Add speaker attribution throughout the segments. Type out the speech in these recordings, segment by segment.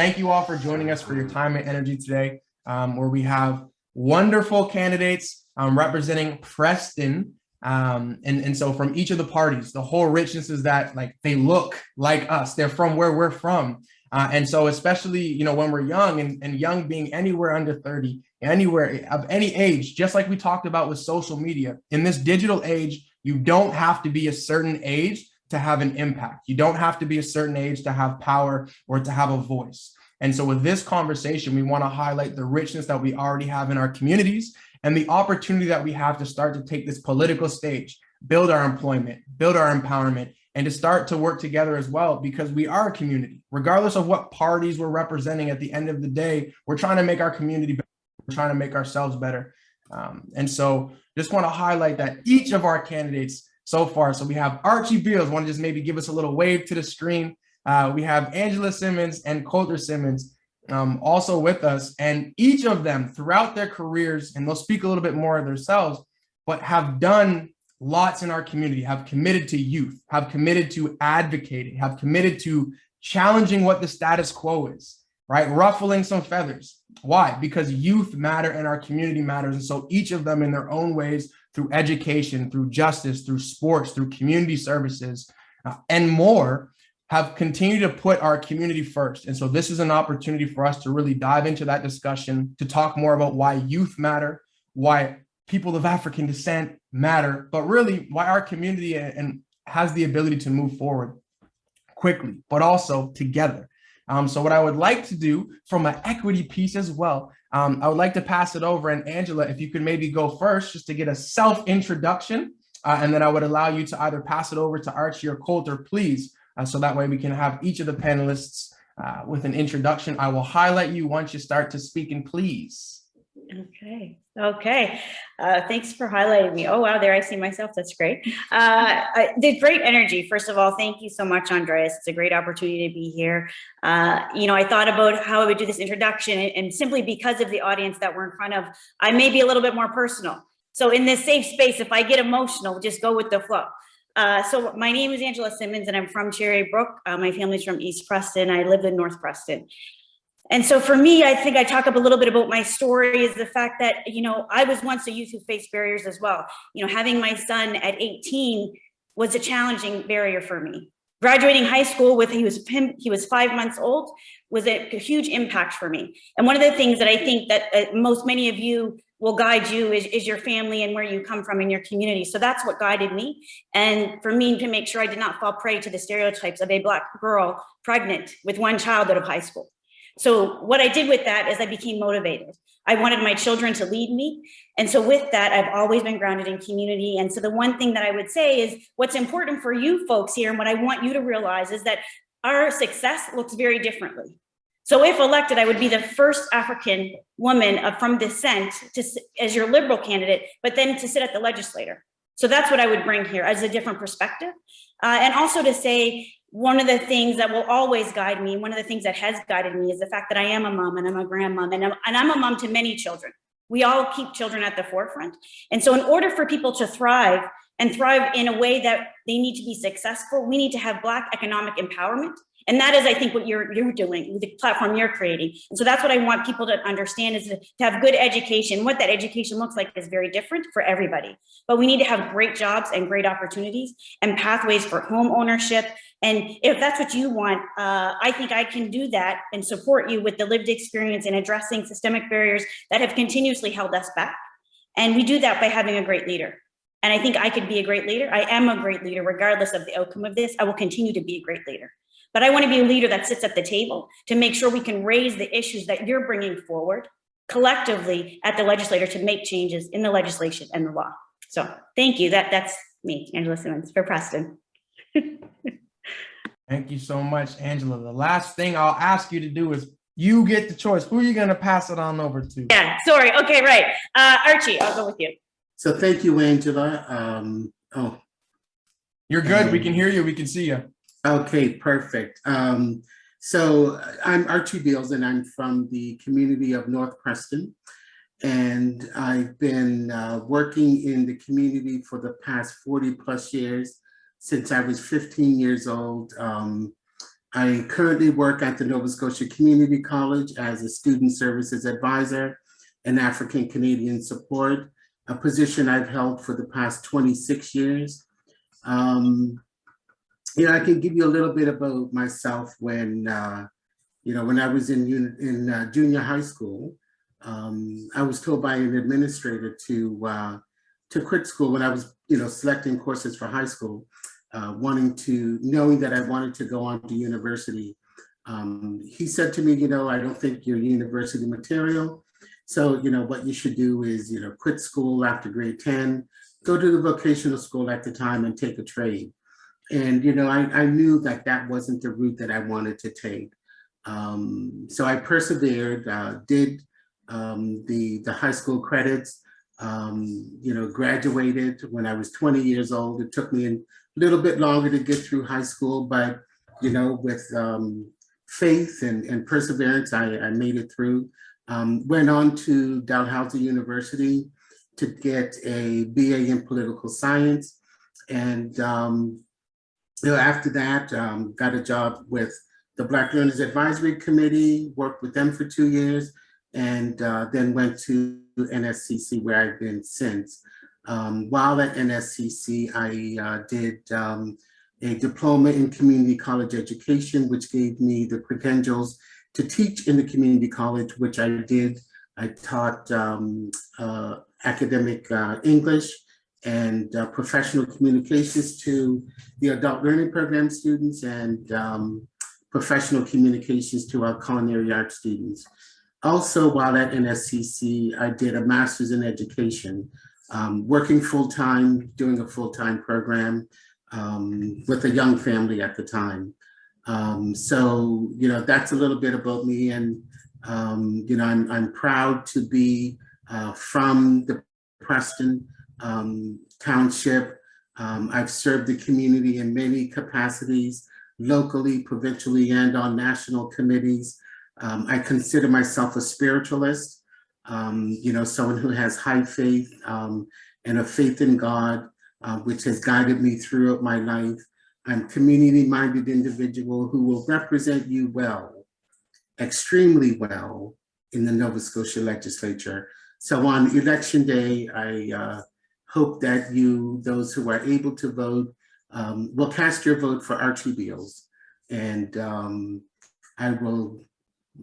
Speaker 1: Thank you all for joining us for your time and energy today, where we have wonderful candidates representing Preston. And so from each of the parties, the whole richness is that they look like us. They're from where we're from. And so especially, when we're young and young being anywhere under 30, anywhere of any age, just like we talked about with social media, in this digital age, you don't have to be a certain age to have an impact. You don't have to be a certain age to have power or to have a voice. And so with this conversation, we want to highlight the richness that we already have in our communities and the opportunity that we have to start to take this political stage, build our employment, build our empowerment, and to start to work together as well, because we are a community. Regardless of what parties we're representing, at the end of the day, we're trying to make our community better. We're trying to make ourselves better. And so just want to highlight that each of our candidates so far. So we have Archy Beals, want to just maybe give us a little wave to the screen. We have Angela Simmonds and Colter Simmonds also with us, and each of them throughout their careers, and they'll speak a little bit more of themselves, but have done lots in our community, have committed to youth, have committed to advocating, have committed to challenging what the status quo is, right? Ruffling some feathers. Why? Because youth matter and our community matters. And so each of them in their own ways, through education, through justice, through sports, through community services, and more, have continued to put our community first. And so this is an opportunity for us to really dive into that discussion, to talk more about why youth matter, why people of African descent matter, but really why our community and has the ability to move forward quickly, but also together. So what I would like to do from an equity piece as well, I would like to pass it over. And Angela, if you could maybe go first just to get a self-introduction, and then I would allow you to either pass it over to Archie or Colter, please. So that way we can have each of the panelists with an introduction. I will highlight you once you start to speak, and please.
Speaker 2: Okay. Thanks for highlighting me. Oh, wow, there I see myself. That's great. The great energy. First of all, thank you so much, Andreas. It's a great opportunity to be here. I thought about how I would do this introduction, and simply because of the audience that we're in front of, I may be a little bit more personal. So in this safe space, if I get emotional, just go with the flow. So my name is Angela Simmonds, and I'm from Cherry Brook. My family's from East Preston. I live in North Preston. And so for me, I think I talk up a little bit about my story is the fact that, I was once a youth who faced barriers as well. Having my son at 18 was a challenging barrier for me. Graduating high school with he was 5 months old was a huge impact for me. And one of the things that I think that many of you will guide you is your family and where you come from in your community. So that's what guided me. And for me to make sure I did not fall prey to the stereotypes of a Black girl pregnant with one child out of high school. So what I did with that is I became motivated. I wanted my children to lead me. And so with that, I've always been grounded in community. And so the one thing that I would say is what's important for you folks here, and what I want you to realize is that our success looks very differently. So if elected, I would be the first African woman from descent as your Liberal candidate, but then to sit at the legislature. So that's what I would bring here as a different perspective. And also to say, one of the things that will always guide me, one of the things that has guided me is the fact that I am a mom and I'm a grandmom, and I'm a mom to many children. We all keep children at the forefront. And so in order for people to thrive and thrive in a way that they need to be successful, we need to have Black economic empowerment. And that is, I think, what you're doing, the platform you're creating. And so that's what I want people to understand is to have good education. What that education looks like is very different for everybody. But we need to have great jobs and great opportunities and pathways for home ownership. And if that's what you want, I think I can do that and support you with the lived experience in addressing systemic barriers that have continuously held us back. And we do that by having a great leader. And I think I could be a great leader. I am a great leader, regardless of the outcome of this. I will continue to be a great leader. But I want to be a leader that sits at the table to make sure we can raise the issues that you're bringing forward collectively at the legislature to make changes in the legislation and the law. So thank you. That's me, Angela Simmonds, for Preston.
Speaker 1: Thank you so much, Angela. The last thing I'll ask you to do is you get the choice. Who are you going to pass it on over to?
Speaker 2: Yeah, sorry. Okay, right. Archie, I'll go with you.
Speaker 3: So thank you, Angela.
Speaker 1: You're good. We can hear you. We can see you.
Speaker 3: Okay, perfect. So I'm Archy Beals, and I'm from the community of North Preston. And I've been working in the community for the past 40 plus years, since I was 15 years old. I currently work at the Nova Scotia Community College as a student services advisor and African Canadian support, a position I've held for the past 26 years. I can give you a little bit about myself. When I was in junior high school, I was told by an administrator to quit school when I was, selecting courses for high school, knowing that I wanted to go on to university. He said to me, I don't think you're university material. So, what you should do is, quit school after grade 10, go to the vocational school at the time and take a trade. And, I knew that that wasn't the route that I wanted to take. So I persevered, did the high school credits, graduated when I was 20 years old. It took me a little bit longer to get through high school, but, with faith and perseverance, I made it through. Went on to Dalhousie University to get a BA in political science. And, after that, got a job with the Black Learners Advisory Committee, worked with them for 2 years, and then went to NSCC, where I've been since. While at NSCC, I did a diploma in community college education, which gave me the credentials to teach in the community college, which I did. I taught academic English and professional communications to the adult learning program students, and professional communications to our culinary arts students. Also, while at NSCC, I did a master's in education, working full-time, doing a full-time program with a young family at the time. So, that's a little bit about me. And, I'm proud to be from the Preston Township. I've served the community in many capacities, locally, provincially, and on national committees. I consider myself a spiritualist, someone who has high faith and a faith in God, which has guided me throughout my life. I'm a community-minded individual who will represent you well, extremely well, in the Nova Scotia legislature. So on election day, I hope that those who are able to vote, will cast your vote for Archy Beals. And I will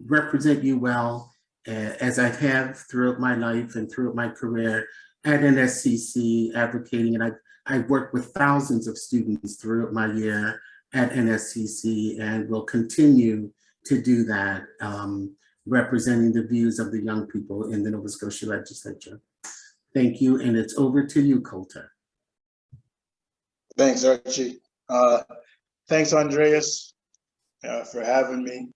Speaker 3: represent you well, as I have throughout my life and throughout my career at NSCC, advocating. And I've worked with thousands of students throughout my year at NSCC, and will continue to do that, representing the views of the young people in the Nova Scotia legislature. Thank you, and it's over to you, Colter.
Speaker 4: Thanks, Archie. Thanks, Andreas, for having me.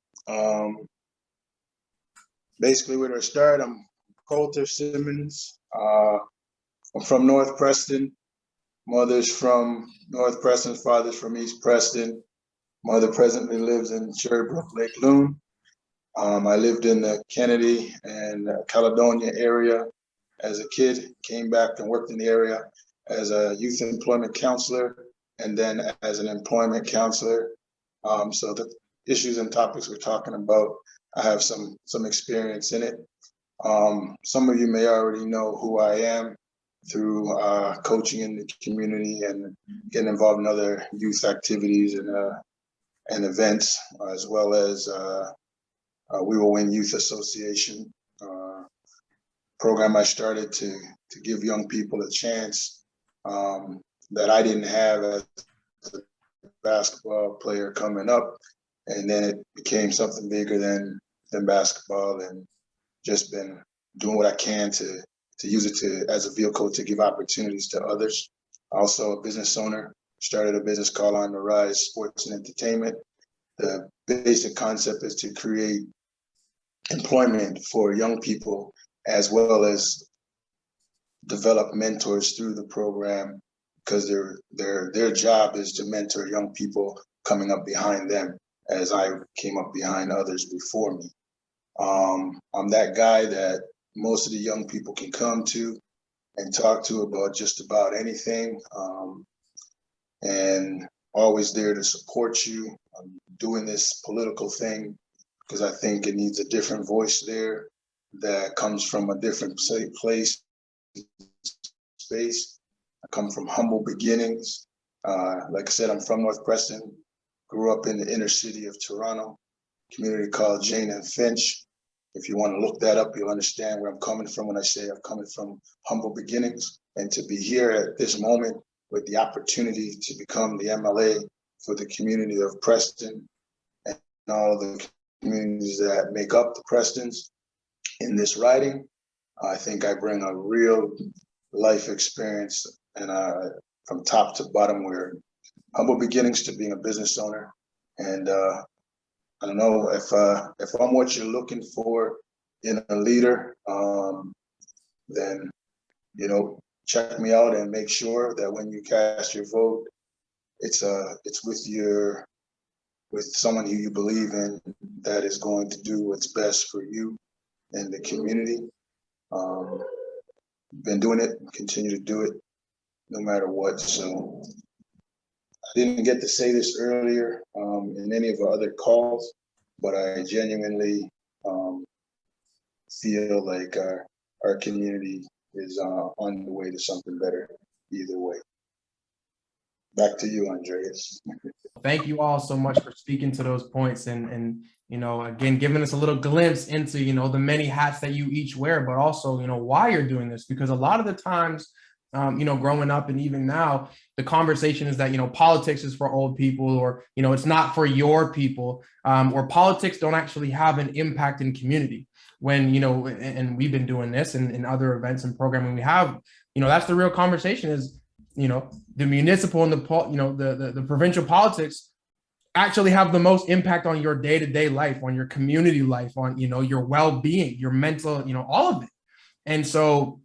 Speaker 4: Basically, where to start, I'm Colter Simmonds. I'm from North Preston. Mother's from North Preston, father's from East Preston. Mother presently lives in Sherbrooke, Lake Loon. I lived in the Kennedy and Caledonia area as a kid, came back and worked in the area as a youth employment counselor, and then as an employment counselor. So the issues and topics we're talking about, I have some experience in it. Some of you may already know who I am through coaching in the community and getting involved in other youth activities and events, as well as We Will Win Youth Association program I started to give young people a chance that I didn't have as a basketball player coming up, and then it became something bigger than basketball, and just been doing what I can to use it as a vehicle to give opportunities to others. Also a business owner, started a business called On the Rise Sports and Entertainment. The basic concept is to create employment for young people, as well as develop mentors through the program, because their job is to mentor young people coming up behind them, as I came up behind others before me. I'm that guy that most of the young people can come to and talk to about just about anything. And always there to support you. I'm doing this political thing because I think it needs a different voice there that comes from a different place, space. I come from humble beginnings. Like I said, I'm from North Preston, grew up in the inner city of Toronto, community called Jane and Finch. If you want to look that up, you'll understand where I'm coming from when I say I'm coming from humble beginnings. And to be here at this moment with the opportunity to become the MLA for the community of Preston and all the communities that make up the Prestons in this riding, I think I bring a real life experience and from top to bottom, where humble beginnings to being a business owner. And I don't know if I'm what you're looking for in a leader, then, you know, check me out and make sure that when you cast your vote, it's with someone who you believe in that is going to do what's best for you and the community. Been doing it, continue to do it no matter what. So I didn't get to say this earlier in any of our other calls, but I genuinely feel like our community is on the way to something better either way. Back to you, Andreas.
Speaker 1: Thank you all so much for speaking to those points and you know, again, giving us a little glimpse into, you know, the many hats that you each wear, but also, you know, why you're doing this. Because a lot of the times, you know, growing up and even now, the conversation is that, you know, politics is for old people, or, you know, it's not for your people, or politics don't actually have an impact in community. When, you know, and we've been doing this in other events and programming we have, you know, that's the real conversation is, you know, the municipal and the provincial politics actually have the most impact on your day-to-day life, on your community life, on, you know, your well-being, your mental, you know, all of it. And so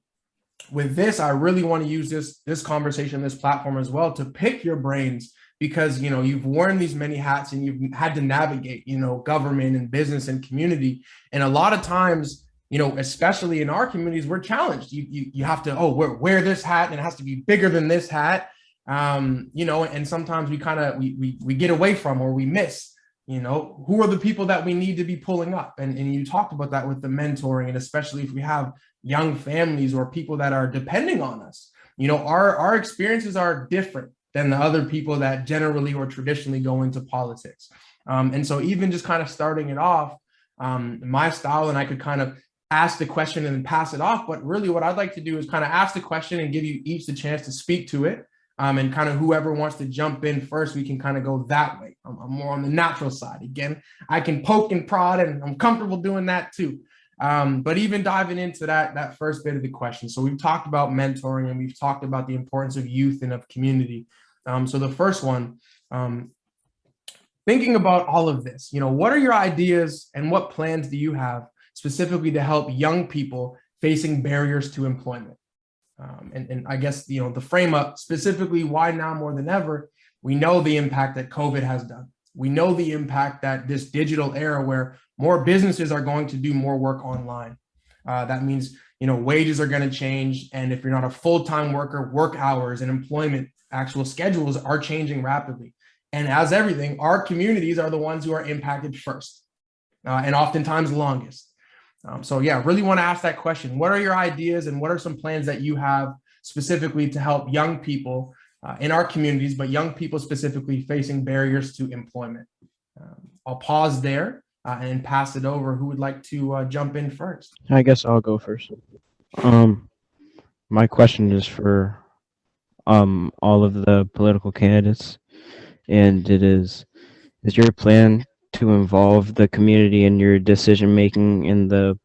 Speaker 1: with this, I really want to use this conversation, this platform as well, to pick your brains, because, you know, you've worn these many hats and you've had to navigate, you know, government and business and community. And a lot of times, you know, especially in our communities, we're challenged. You have to, wear this hat and it has to be bigger than this hat. You know, and sometimes we kind of, we get away from, or we miss, you know, who are the people that we need to be pulling up. And you talked about that with the mentoring, and especially if we have young families or people that are depending on us, you know, our experiences are different than the other people that generally or traditionally go into politics. And so even just kind of starting it off, my style, and I could kind of ask the question and then pass it off. But really what I'd like to do is kind of ask the question and give you each the chance to speak to it. And kind of whoever wants to jump in first, we can kind of go that way. I'm more on the natural side. Again, I can poke and prod, and I'm comfortable doing that too. But even diving into that first bit of the question. So we've talked about mentoring, and we've talked about the importance of youth and of community. So the first one, thinking about all of this, you know, what are your ideas and what plans do you have specifically to help young people facing barriers to employment? And I guess, you know, the frame up specifically, why now more than ever? We know the impact that COVID has done. We know the impact that this digital era, where more businesses are going to do more work online. That means, you know, wages are going to change. And if you're not a full-time worker, work hours and employment actual schedules are changing rapidly. And as everything, our communities are the ones who are impacted first, and oftentimes longest. So yeah, really want to ask that question. What are your ideas and what are some plans that you have specifically to help young people in our communities, but young people specifically facing barriers to employment? I'll pause there and pass it over. Who would like to jump in first?
Speaker 5: I guess I'll go first. My question is for all of the political candidates, and it is your plan to involve the community in your decision making in the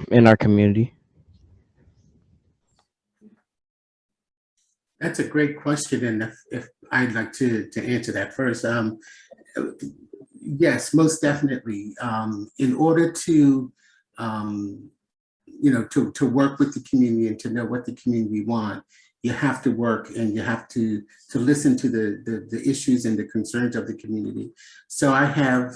Speaker 5: in our community?
Speaker 3: That's a great question, and if I'd like to answer that first, yes, most definitely. In order to you know, to work with the community and to know what the community want, you have to work and you have to listen to the issues and the concerns of the community. So I have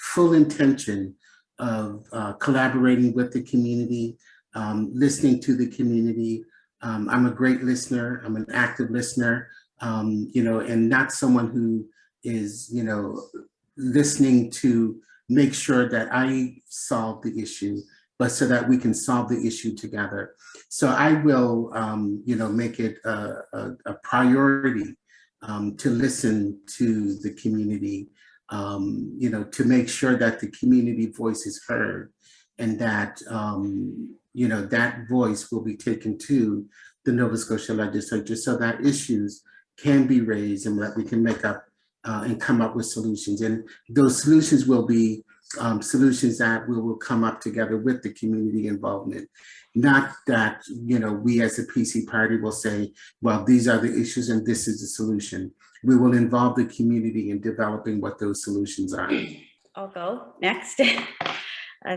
Speaker 3: full intention of collaborating with the community, listening to the community. I'm a great listener. I'm an active listener. and not someone who is, listening to make sure that I solve the issue, but so that we can solve the issue together. So I will, make it a priority to listen to the community, to make sure that the community voice is heard, and that, that voice will be taken to the Nova Scotia legislature so that issues can be raised and that we can make up and come up with solutions. And those solutions will be solutions that we will come up together with the community involvement. Not that, we as a PC party will say, well, these are the issues and this is the solution. We will involve the community in developing what those solutions are.
Speaker 2: I'll go next.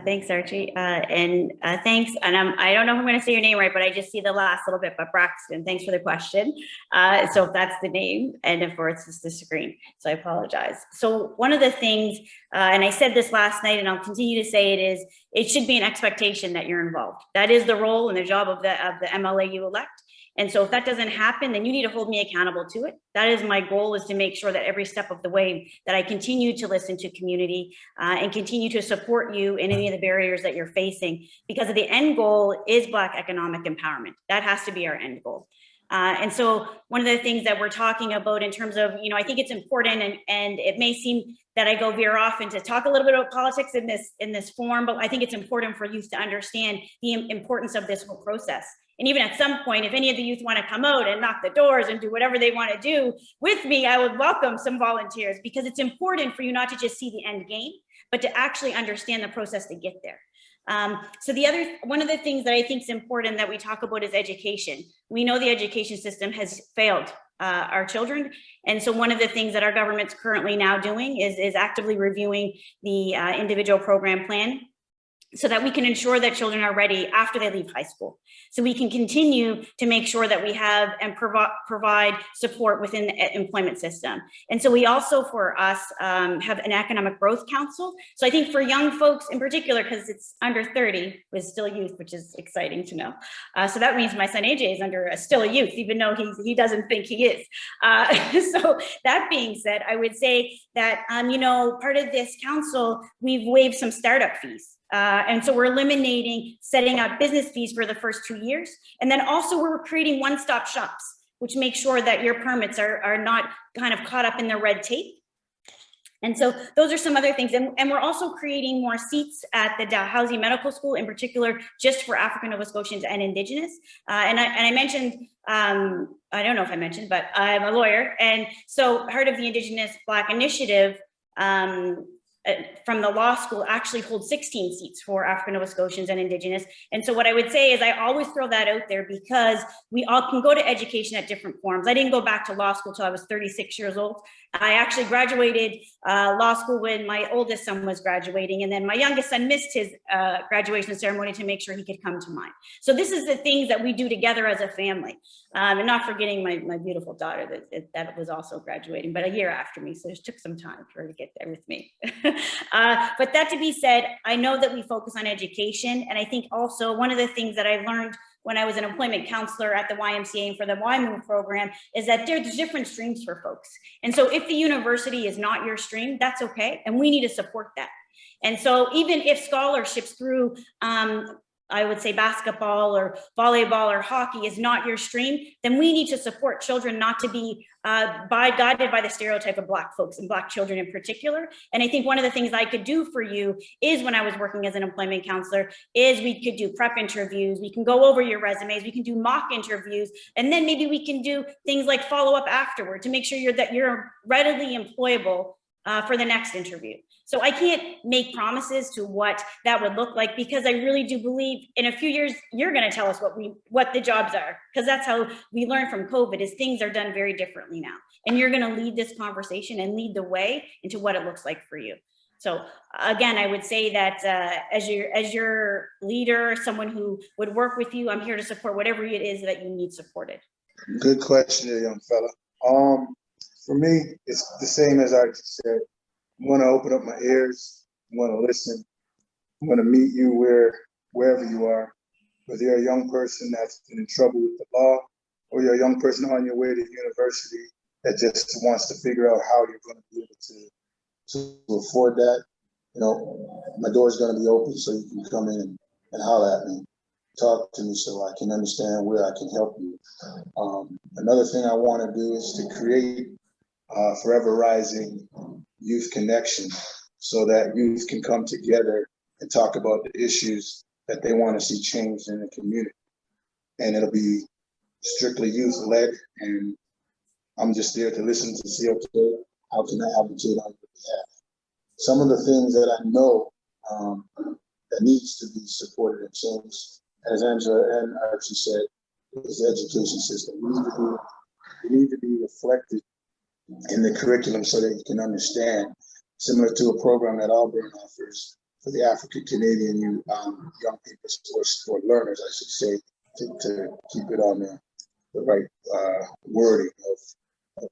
Speaker 2: Thanks, Archie. And thanks. And I don't know if I'm going to say your name right, but I just see the last little bit, but Braxton, thanks for the question. So if that's the name, and of course it's the screen, so I apologize. So one of the things, and I said this last night, and I'll continue to say it should be an expectation that you're involved. That is the role and the job of the MLA you elect. And so if that doesn't happen, then you need to hold me accountable to it. That is my goal, is to make sure that every step of the way that I continue to listen to community and continue to support you in any of the barriers that you're facing, because the end goal is Black economic empowerment. That has to be our end goal. And so one of the things that we're talking about in terms of, I think it's important, and it may seem that I veer off into talk a little bit about politics in this forum, but I think it's important for youth to understand the importance of this whole process. And even at some point, if any of the youth want to come out and knock the doors and do whatever they want to do with me, I would welcome some volunteers, because it's important for you not to just see the end game, but to actually understand the process to get there. So one of the things that I think is important that we talk about is education. We know the education system has failed our children. And so one of the things that our government's currently now doing is actively reviewing the individual program plan, so that we can ensure that children are ready after they leave high school. So we can continue to make sure that we have and provide support within the employment system. And so we also, for us, have an economic growth council. So I think for young folks in particular, because it's under 30, was still youth, which is exciting to know. So that means my son AJ is still a youth, even though he doesn't think he is. So that being said, I would say that, part of this council, we've waived some startup fees. And so we're eliminating setting up business fees for the first 2 years. And then also we're creating one-stop shops, which make sure that your permits are not kind of caught up in the red tape. And so those are some other things. And we're also creating more seats at the Dalhousie Medical School, in particular, just for African Nova Scotians and Indigenous. And I mentioned, I don't know if I mentioned, but I'm a lawyer. And so part of the Indigenous Black Initiative, from the law school, actually holds 16 seats for African Nova Scotians and Indigenous. And so what I would say is I always throw that out there, because we all can go to education at different forms. I didn't go back to law school till I was 36 years old. I actually graduated law school when my oldest son was graduating, and then my youngest son missed his graduation ceremony to make sure he could come to mine. So this is the things that we do together as a family. And not forgetting my beautiful daughter that was also graduating, but a year after me, so it took some time for her to get there with me. But that to be said, I know that we focus on education, and I think also one of the things that I learned when I was an employment counselor at the YMCA and for the YMOVE program is that there's different streams for folks. And so if the university is not your stream, that's okay, and we need to support that. And so even if scholarships through I would say basketball or volleyball or hockey is not your stream, then we need to support children not to be guided by the stereotype of Black folks and Black children in particular. And I think one of the things I could do for you is, when I was working as an employment counselor, is we could do prep interviews, we can go over your resumes, we can do mock interviews, and then maybe we can do things like follow up afterward to make sure you're readily employable for the next interview. So I can't make promises to what that would look like, because I really do believe in a few years, you're going to tell us what the jobs are, because that's how we learned from COVID, is things are done very differently now. And you're going to lead this conversation and lead the way into what it looks like for you. So again, I would say that as your leader, someone who would work with you, I'm here to support whatever it is that you need supported.
Speaker 4: Good question, young fella. For me, it's the same as I just said. I want to open up my ears. I want to listen. I want to meet you wherever you are. Whether you're a young person that's been in trouble with the law, or you're a young person on your way to university that just wants to figure out how you're going to be able to afford that, you know, my door is going to be open so you can come in and holler at me, talk to me so I can understand where I can help you. Another thing I want to do is to create Forever Rising Youth Connection so that youth can come together and talk about the issues that they want to see changed in the community. And it'll be strictly youth led, and I'm just there to listen to see, okay, how can I advocate on your behalf? Some of the things that I know that needs to be supported and changed, as Angela and Archie said, is the education system. We need to be reflected in the curriculum so that you can understand, similar to a program that Auburn offers for the African Canadian young people or learners, I should say, to keep it on the right wording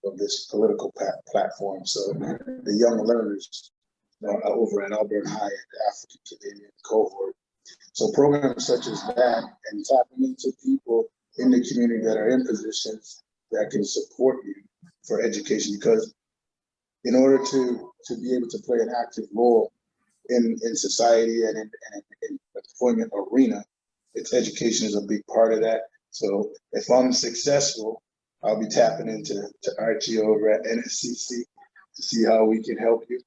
Speaker 4: of this political platform. So the young learners over at Auburn High and the African Canadian cohort. So programs such as that, and tapping into people in the community that are in positions that can support you for education, because in order to be able to play an active role in society and in the employment arena, it's education is a big part of that. So if I'm successful, I'll be tapping into Archie over at NSCC to see how we can help you.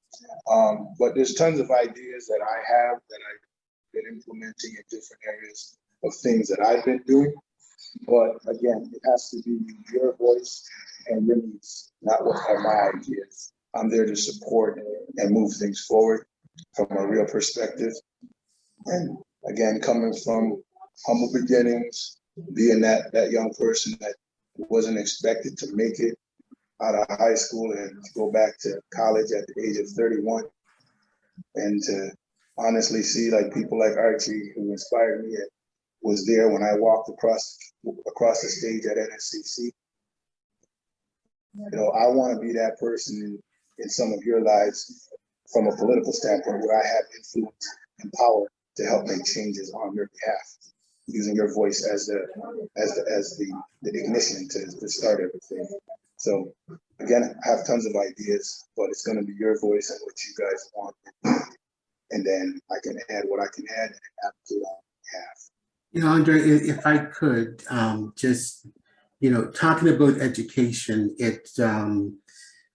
Speaker 4: But there's tons of ideas that I have that I've been implementing in different areas of things that I've been doing. But again, it has to be your voice and your needs, not what are my ideas. I'm there to support and move things forward from a real perspective. And again, coming from humble beginnings, being that young person that wasn't expected to make it out of high school and to go back to college at the age of 31, and to honestly see like people like Archie, who inspired me and was there when I walked across the stage at NSCC. You know, I want to be that person in some of your lives from a political standpoint where I have influence and power to help make changes on your behalf, using your voice as the ignition to start everything. So again, I have tons of ideas, but it's going to be your voice and what you guys want, and then I can add what I can add and advocate on behalf.
Speaker 3: You know, Andre, if I could just, you know, talking about education, it,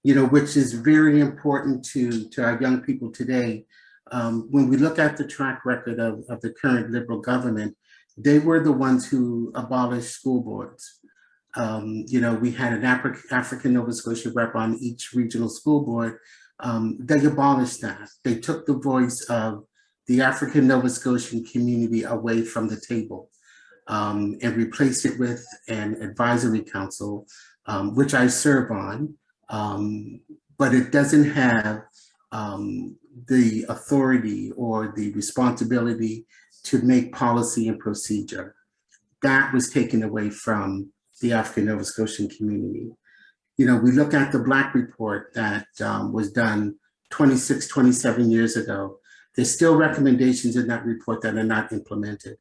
Speaker 3: you know, which is very important to our young people today. When we look at the track record of the current Liberal government, they were the ones who abolished school boards. You know, we had an African Nova Scotia rep on each regional school board. They abolished that. They took the voice of the African Nova Scotian community away from the table and replaced it with an advisory council, which I serve on, but it doesn't have the authority or the responsibility to make policy and procedure. That was taken away from the African Nova Scotian community. You know, we look at the Black Report that was done 26, 27 years ago. There's still recommendations in that report that are not implemented.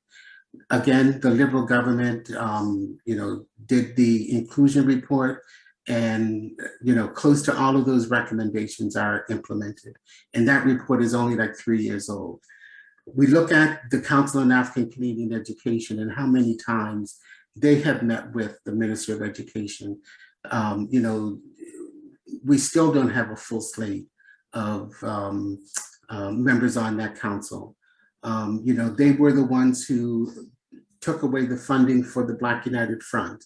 Speaker 3: Again, the Liberal government, you know, did the inclusion report, and, you know, close to all of those recommendations are implemented. And that report is only like 3 years old. We look at the Council on African Canadian Education and how many times they have met with the Minister of Education. You know, we still don't have a full slate of members on that council. You know, they were the ones who took away the funding for the Black United Front,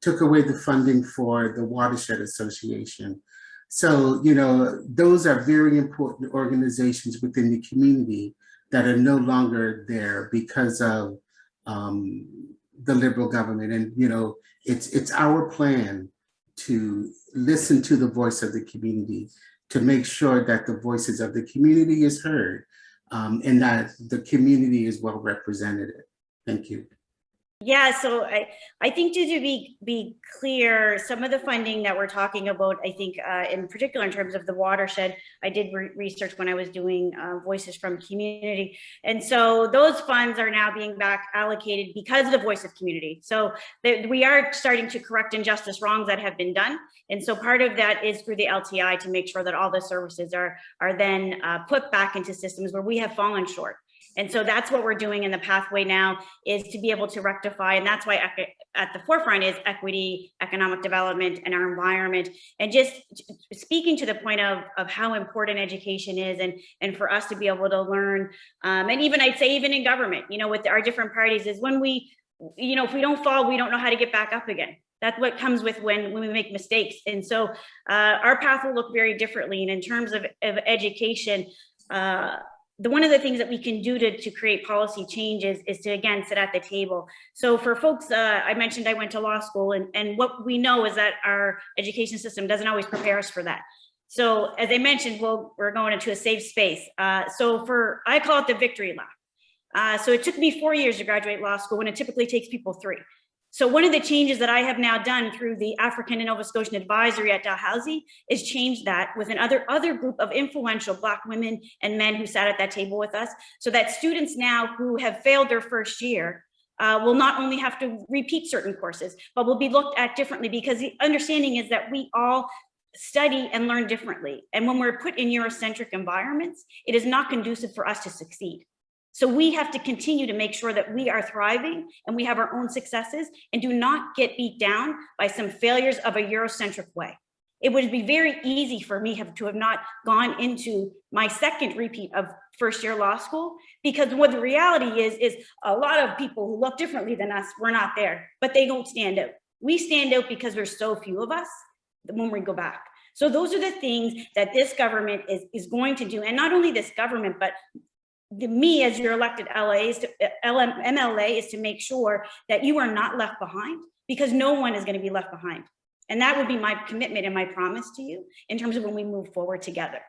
Speaker 3: took away the funding for the Watershed Association. So, you know, those are very important organizations within the community that are no longer there because of the Liberal government. And, you know, it's our plan to listen to the voice of the community, to make sure that the voices of the community is heard, and that the community is well represented. Thank you.
Speaker 2: Yeah, so I think to be clear, some of the funding that we're talking about, I think in particular in terms of the watershed, I did research when I was doing Voices from Community. And so those funds are now being back allocated because of the voice of community. So we are starting to correct injustice wrongs that have been done. And so part of that is through the LTI to make sure that all the services are then put back into systems where we have fallen short. And so that's what we're doing in the pathway now, is to be able to rectify. And that's why at the forefront is equity, economic development, and our environment. And just speaking to the point of how important education is, and for us to be able to learn, and even I'd say even in government, with our different parties, is when we, if we don't fall, we don't know how to get back up again. That's what comes with when we make mistakes. And so our path will look very differently. And in terms of education, one of the things that we can do to create policy changes is to, again, sit at the table. So for folks, I mentioned I went to law school, and what we know is that our education system doesn't always prepare us for that. So as I mentioned, we're going into a safe space. So I call it the victory lap. So it took me 4 years to graduate law school when it typically takes people 3. So one of the changes that I have now done through the African and Nova Scotian advisory at Dalhousie is change that with another group of influential Black women and men who sat at that table with us, so that students now who have failed their first year will not only have to repeat certain courses, but will be looked at differently, because the understanding is that we all study and learn differently. And when we're put in Eurocentric environments, it is not conducive for us to succeed. So we have to continue to make sure that we are thriving and we have our own successes, and do not get beat down by some failures of a Eurocentric way. It would be very easy for me to have not gone into my second repeat of first year law school, because what the reality is a lot of people who look differently than us, we're not there, but they don't stand out. We stand out because there's so few of us when we go back. So those are the things that this government is going to do. And not only this government, but me as your elected MLA is to make sure that you are not left behind, because no one is going to be left behind. And that would be my commitment and my promise to you in terms of when we move forward together.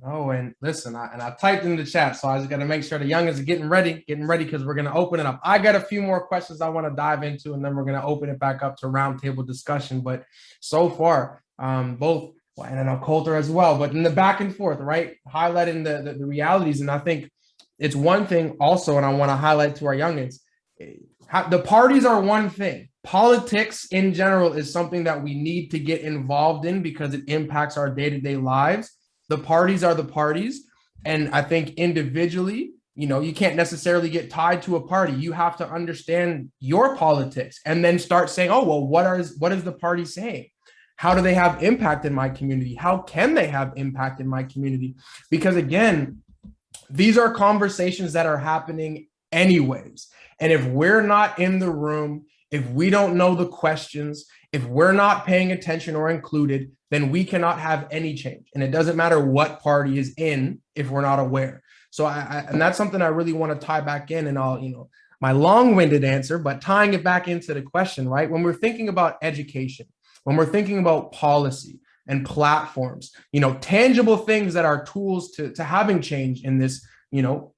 Speaker 1: Oh, and listen, I typed in the chat, so I just got to make sure the youngins are getting ready because we're going to open it up. I got a few more questions I want to dive into, and then we're going to open it back up to roundtable discussion. But so far, both, and I know Colter as well, but in the back and forth, right, highlighting the realities. And I think it's one thing also, and I want to highlight to our youngins, the parties are one thing. Politics in general is something that we need to get involved in because it impacts our day-to-day lives. The parties are the parties. And I think individually, you can't necessarily get tied to a party. You have to understand your politics and then start saying, oh, well, what is the party saying? How do they have impact in my community? How can they have impact in my community? Because again, these are conversations that are happening anyways. And if we're not in the room, if we don't know the questions, if we're not paying attention or included, then we cannot have any change. And it doesn't matter what party is in if we're not aware. So and that's something I really want to tie back in, and I'll, my long-winded answer, but tying it back into the question, right? When we're thinking about education, when we're thinking about policy and platforms, tangible things that are tools to having change in this,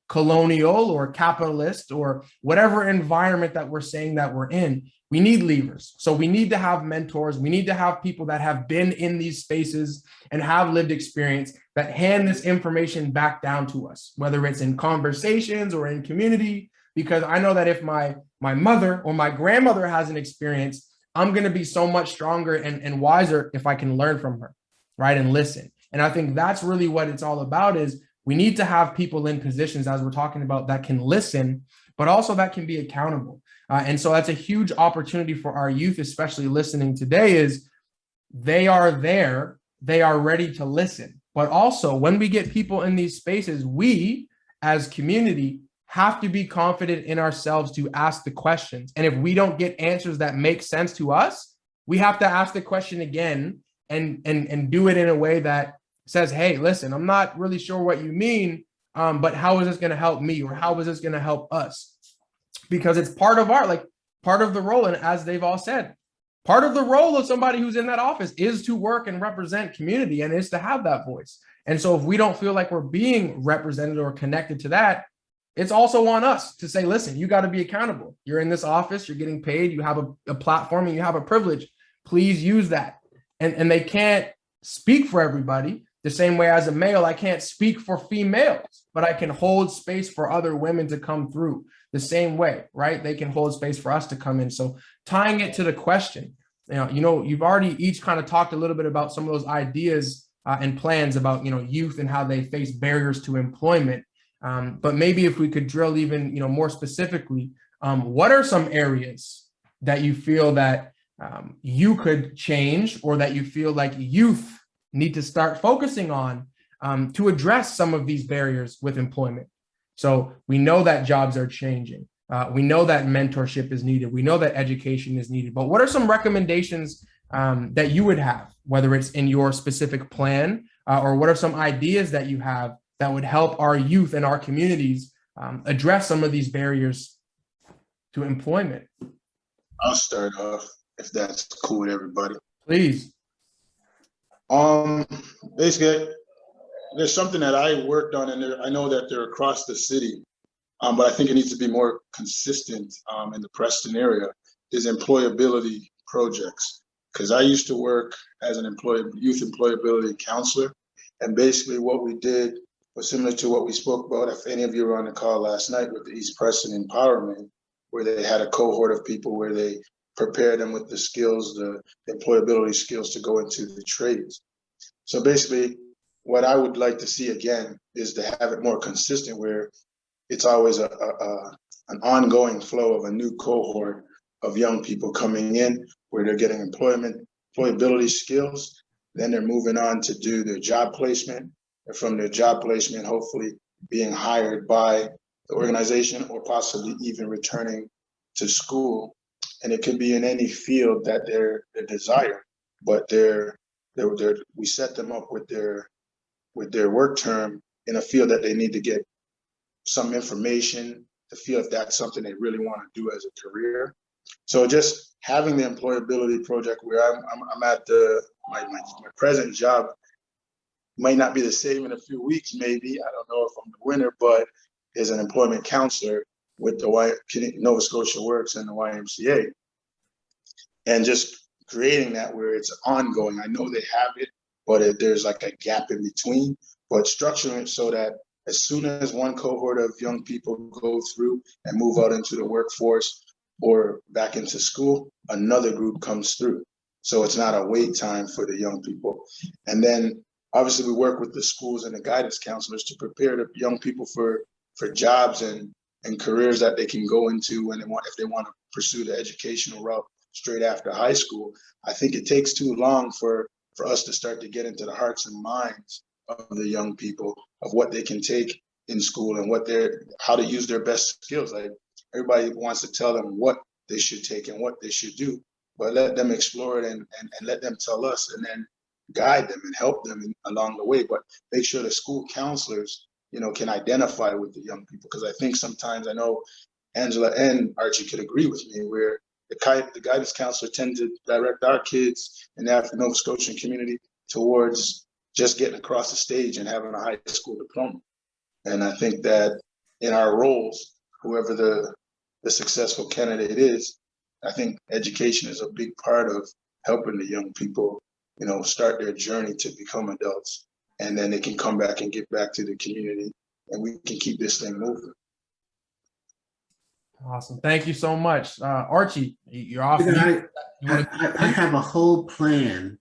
Speaker 1: colonial or capitalist or whatever environment that we're saying that we're in, we need levers. So we need to have mentors. We need to have people that have been in these spaces and have lived experience that hand this information back down to us, whether it's in conversations or in community, because I know that if my mother or my grandmother has an experience, I'm going to be so much stronger and wiser if I can learn from her, right? And listen. And I think that's really what it's all about, is we need to have people in positions, as we're talking about, that can listen, but also that can be accountable. And so that's a huge opportunity for our youth, especially listening today, is they are there, they are ready to listen. But also when we get people in these spaces, we as community have to be confident in ourselves to ask the questions. And if we don't get answers that make sense to us, we have to ask the question again and do it in a way that says, hey, listen, I'm not really sure what you mean, but how is this going to help me, or how is this going to help us? Because it's part of part of the role. And as they've all said, part of the role of somebody who's in that office is to work and represent community, and is to have that voice. And so if we don't feel like we're being represented or connected to that, it's also on us to say, listen, you got to be accountable. You're in this office, you're getting paid, you have a platform and you have a privilege. Please use that. And they can't speak for everybody. The same way as a male, I can't speak for females, but I can hold space for other women to come through the same way, right? They can hold space for us to come in. So tying it to the question, you've already each kind of talked a little bit about some of those ideas and plans about, youth and how they face barriers to employment. But maybe if we could drill even, more specifically, what are some areas that you feel that you could change, or that you feel like youth need to start focusing on to address some of these barriers with employment? So we know that jobs are changing. We know that mentorship is needed. We know that education is needed. But what are some recommendations that you would have, whether it's in your specific plan or what are some ideas that you have that would help our youth and our communities address some of these barriers to employment?
Speaker 4: I'll start off if that's cool with everybody.
Speaker 1: Please.
Speaker 4: Basically, there's something that I worked on, and I know that they're across the city, but I think it needs to be more consistent in the Preston area, is employability projects. Because I used to work as an youth employability counselor, and basically what we did was similar to what we spoke about, if any of you were on the call last night with the East Preston Empowerment, where they had a cohort of people where they prepared them with the skills, the employability skills to go into the trades. So basically, what I would like to see again is to have it more consistent, where it's always an ongoing flow of a new cohort of young people coming in, where they're getting employability skills, then they're moving on to do their job placement, and from their job placement, hopefully being hired by the organization or possibly even returning to school. And it could be in any field that they desire, but we set them up with their work term in a field that they need to get some information to feel if that's something they really want to do as a career. So just having the employability project where I'm at my present job might not be the same in a few weeks, maybe. I don't know if I'm the winner, but as an employment counselor with the Nova Scotia Works and the YMCA, and just creating that where it's ongoing. I know they have it, but there's like a gap in between, but structuring it so that as soon as one cohort of young people go through and move out into the workforce or back into school, another group comes through. So it's not a wait time for the young people. And then obviously we work with the schools and the guidance counselors to prepare the young people for jobs and careers that they can go into if they want to pursue the educational route straight after high school. I think it takes too long for us to start to get into the hearts and minds of the young people of what they can take in school and how to use their best skills. Like everybody wants to tell them what they should take and what they should do, but let them explore it and let them tell us, and then guide them and help them along the way. But make sure the school counselors, can identify with the young people, because I think sometimes, I know Angela and Archie could agree with me, where the guidance counselor tend to direct our kids in the African Nova Scotian community towards just getting across the stage and having a high school diploma. And I think that in our roles, whoever the successful candidate is, I think education is a big part of helping the young people, start their journey to become adults. And then they can come back and get back to the community, and we can keep this thing moving.
Speaker 1: Awesome. Thank you so much. Archie, you're off.
Speaker 3: I have a whole plan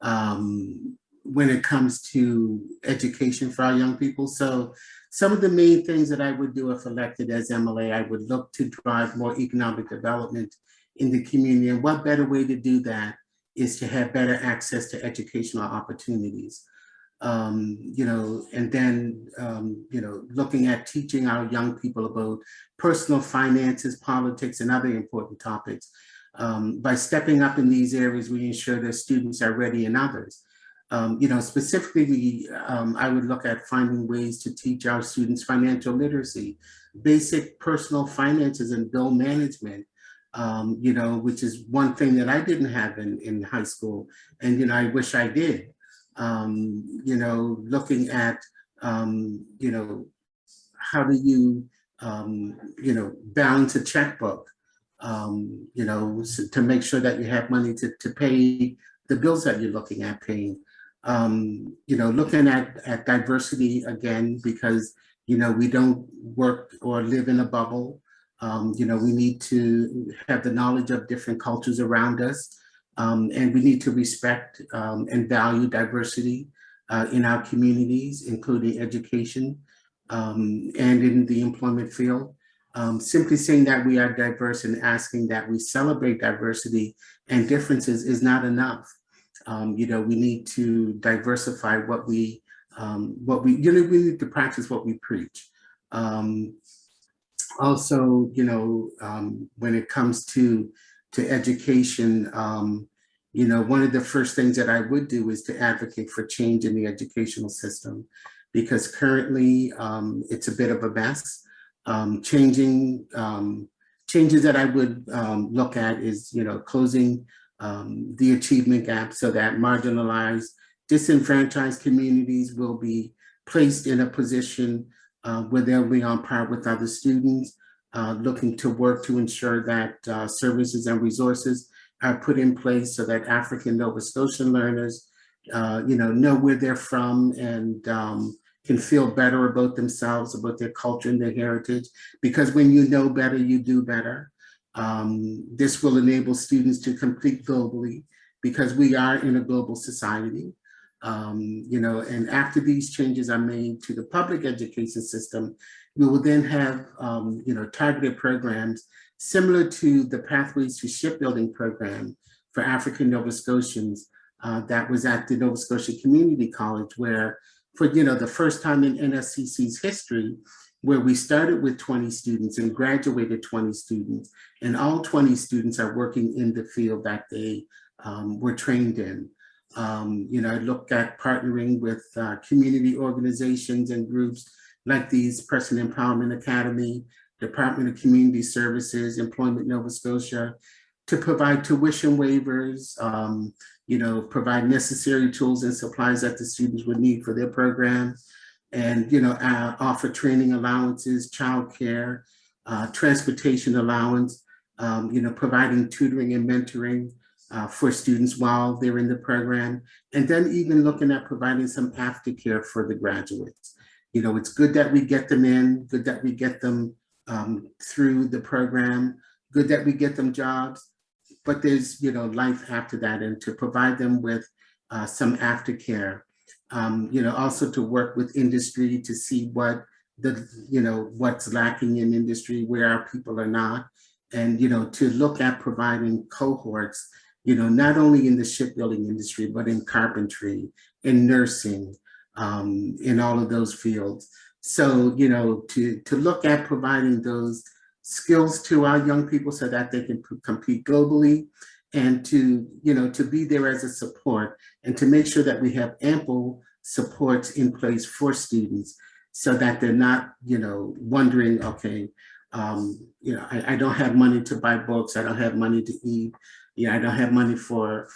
Speaker 3: when it comes to education for our young people. So some of the main things that I would do if elected as MLA, I would look to drive more economic development in the community. And what better way to do that is to have better access to educational opportunities. And then, looking at teaching our young people about personal finances, politics, and other important topics. By stepping up in these areas, we ensure that students are ready in others. Specifically, I would look at finding ways to teach our students financial literacy, basic personal finances and bill management, which is one thing that I didn't have in high school. And, I wish I did. Looking at, how do you balance a checkbook, to make sure that you have money to pay the bills that you're looking at paying. Looking at diversity again, because, we don't work or live in a bubble. We need to have the knowledge of different cultures around us. And we need to respect and value diversity in our communities, including education and in the employment field. Simply saying that we are diverse and asking that we celebrate diversity and differences is not enough. We need to diversify we need to practice what we preach. Also, when it comes to education, one of the first things that I would do is to advocate for change in the educational system, because currently it's a bit of a mess. Changes that I would look at is, closing the achievement gap so that marginalized, disenfranchised communities will be placed in a position where they'll be on par with other students, looking to work to ensure that services and resources are put in place so that African Nova Scotian learners, know where they're from and can feel better about themselves, about their culture and their heritage. Because when you know better, you do better. This will enable students to compete globally, because we are in a global society. And after these changes are made to the public education system, we will then have, targeted programs similar to the Pathways to Shipbuilding program for African Nova Scotians that was at the Nova Scotia Community College, where for, the first time in NSCC's history, where we started with 20 students and graduated 20 students, and all 20 students are working in the field that they were trained in. I looked at partnering with community organizations and groups like these, Preston Empowerment Academy, Department of Community Services, Employment Nova Scotia, to provide tuition waivers, provide necessary tools and supplies that the students would need for their program, and offer training allowances, childcare, transportation allowance, providing tutoring and mentoring for students while they're in the program, and then even looking at providing some aftercare for the graduates. It's good that we get them in, good that we get them through the program, good that we get them jobs, but there's life after that, and to provide them with some aftercare. Also to work with industry to see what what's lacking in industry, where our people are not, and to look at providing cohorts, not only in the shipbuilding industry, but in carpentry, in nursing, in all of those fields. So, to look at providing those skills to our young people so that they can compete globally, and to be there as a support, and to make sure that we have ample supports in place for students so that they're not, wondering, okay, I don't have money to buy books, I don't have money to eat, I don't have money for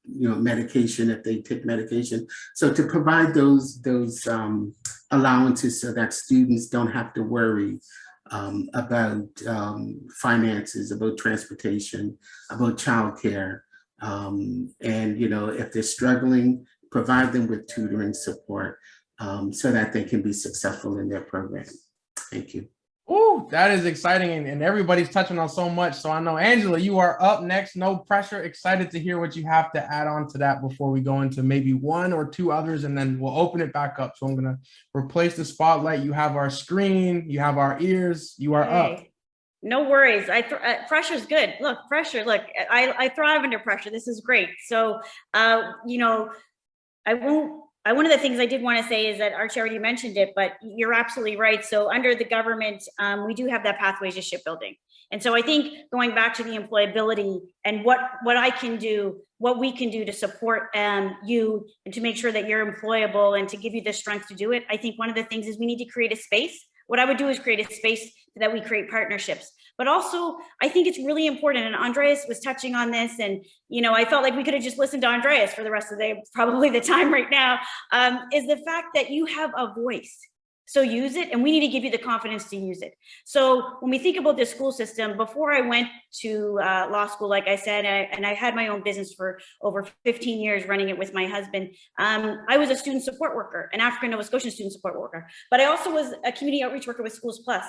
Speaker 3: medication if they take medication. So to provide those allowances so that students don't have to worry about finances, about transportation, about childcare, and if they're struggling, provide them with tutoring support so that they can be successful in their program. Thank you.
Speaker 1: Oh, that is exciting, and everybody's touching on so much. So I know, Angela, you are up next. No pressure. Excited to hear what you have to add on to that before we go into maybe one or two others, and then we'll open it back up. So I'm going to replace the spotlight. You have our screen. You have our ears. You are up.
Speaker 2: No worries. Pressure is good. Look, pressure. Look, I thrive under pressure. This is great. So, one of the things I did want to say is that Archie already mentioned it, but you're absolutely right. So under the government, we do have that Pathways to Shipbuilding. And so I think going back to the employability and what I can do, what we can do to support you and to make sure that you're employable and to give you the strength to do it, I think one of the things is we need to create a space. What I would do is create a space that we create partnerships. But also, I think it's really important, and Andreas was touching on this, and I felt like we could have just listened to Andreas for the rest of the day, probably the time right now, is the fact that you have a voice. So use it, and we need to give you the confidence to use it. So when we think about the school system, before I went to law school, like I said, and I had my own business for over 15 years running it with my husband, I was a student support worker, an African Nova Scotian student support worker, but I also was a community outreach worker with Schools Plus.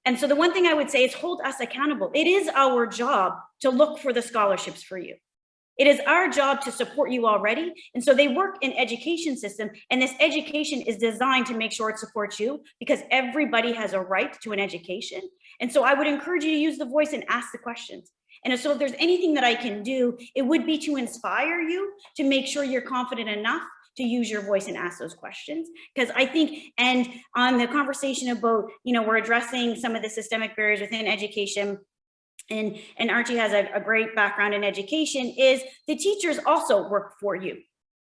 Speaker 2: And so the one thing I would say is hold us accountable. It is our job to look for the scholarships for you. It is our job to support you already. And so they work in education system, and this education is designed to make sure it supports you, because everybody has a right to an education. And so I would encourage you to use the voice and ask the questions. And so if there's anything that I can do, it would be to inspire you to make sure you're confident enough to use your voice and ask those questions. Because I think, and on the conversation about, we're addressing some of the systemic barriers within education, and Archie has a great background in education, is the teachers also work for you.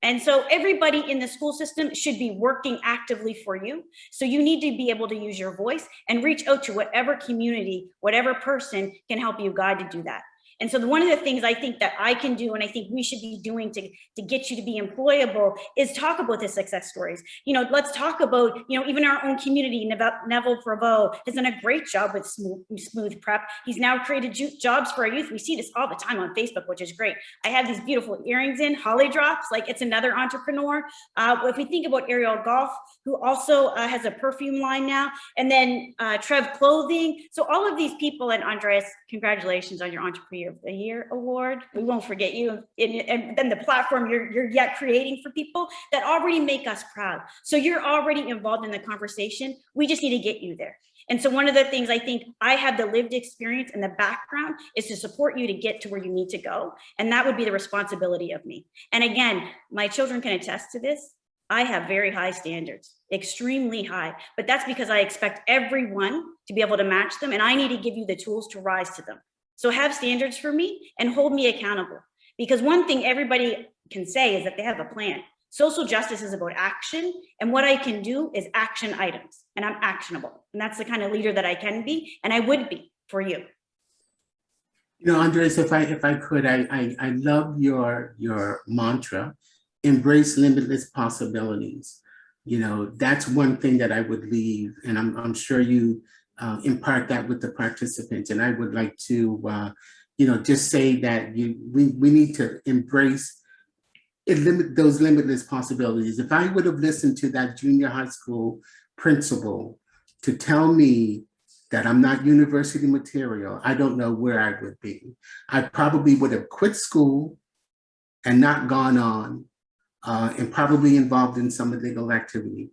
Speaker 2: And so everybody in the school system should be working actively for you. So you need to be able to use your voice and reach out to whatever community, whatever person can help you guide to do that. And so one of the things I think that I can do, and I think we should be doing to get you to be employable, is talk about the success stories. Let's talk about, even our own community. Neville Provo has done a great job with smooth prep. He's now created jobs for our youth. We see this all the time on Facebook, which is great. I have these beautiful earrings in, Holly Drops, like it's another entrepreneur. If we think about Ariel Golf, who also has a perfume line now, and then Trev Clothing. So all of these people, and Andreas, congratulations on your Entrepreneur of the Year award. We won't forget you. And then the platform you're yet creating for people that already make us proud. So you're already involved in the conversation. We just need to get you there. And so one of the things I think I have the lived experience and the background is to support you to get to where you need to go. And that would be the responsibility of me. And again, my children can attest to this. I have very high standards, extremely high, but that's because I expect everyone to be able to match them, and I need to give you the tools to rise to them. So have standards for me and hold me accountable, because one thing everybody can say is that they have a plan. Social justice is about action, and what I can do is action items, and I'm actionable. And that's the kind of leader that I can be, and I would be for you.
Speaker 3: Andres, if I could, I love your mantra. Embrace limitless possibilities. That's one thing that I would leave, and I'm sure you impart that with the participants. And I would like to, just say that we need to embrace those limitless possibilities. If I would have listened to that junior high school principal to tell me that I'm not university material, I don't know where I would be. I probably would have quit school and not gone on. And probably involved in some illegal activity.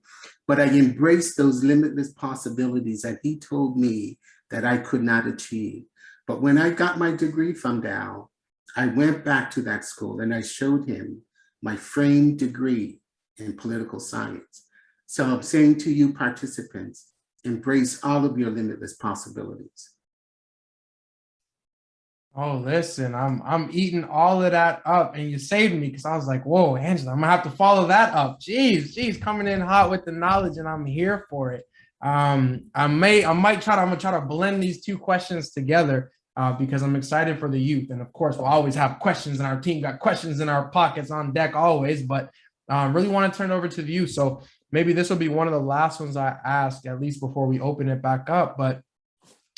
Speaker 3: But I embraced those limitless possibilities that he told me that I could not achieve. But when I got my degree from Dow, I went back to that school and I showed him my framed degree in political science. So I'm saying to you participants, embrace all of your limitless possibilities.
Speaker 1: Oh, listen, I'm eating all of that up, and you saved me, because I was like, whoa, Angela, I'm gonna have to follow that up. Jeez, coming in hot with the knowledge, and I'm here for it. I'm gonna try to blend these two questions together, because I'm excited for the youth. And of course, we'll always have questions, and our team got questions in our pockets on deck always, but really want to turn it over to the youth. So maybe this will be one of the last ones I ask, at least before we open it back up. But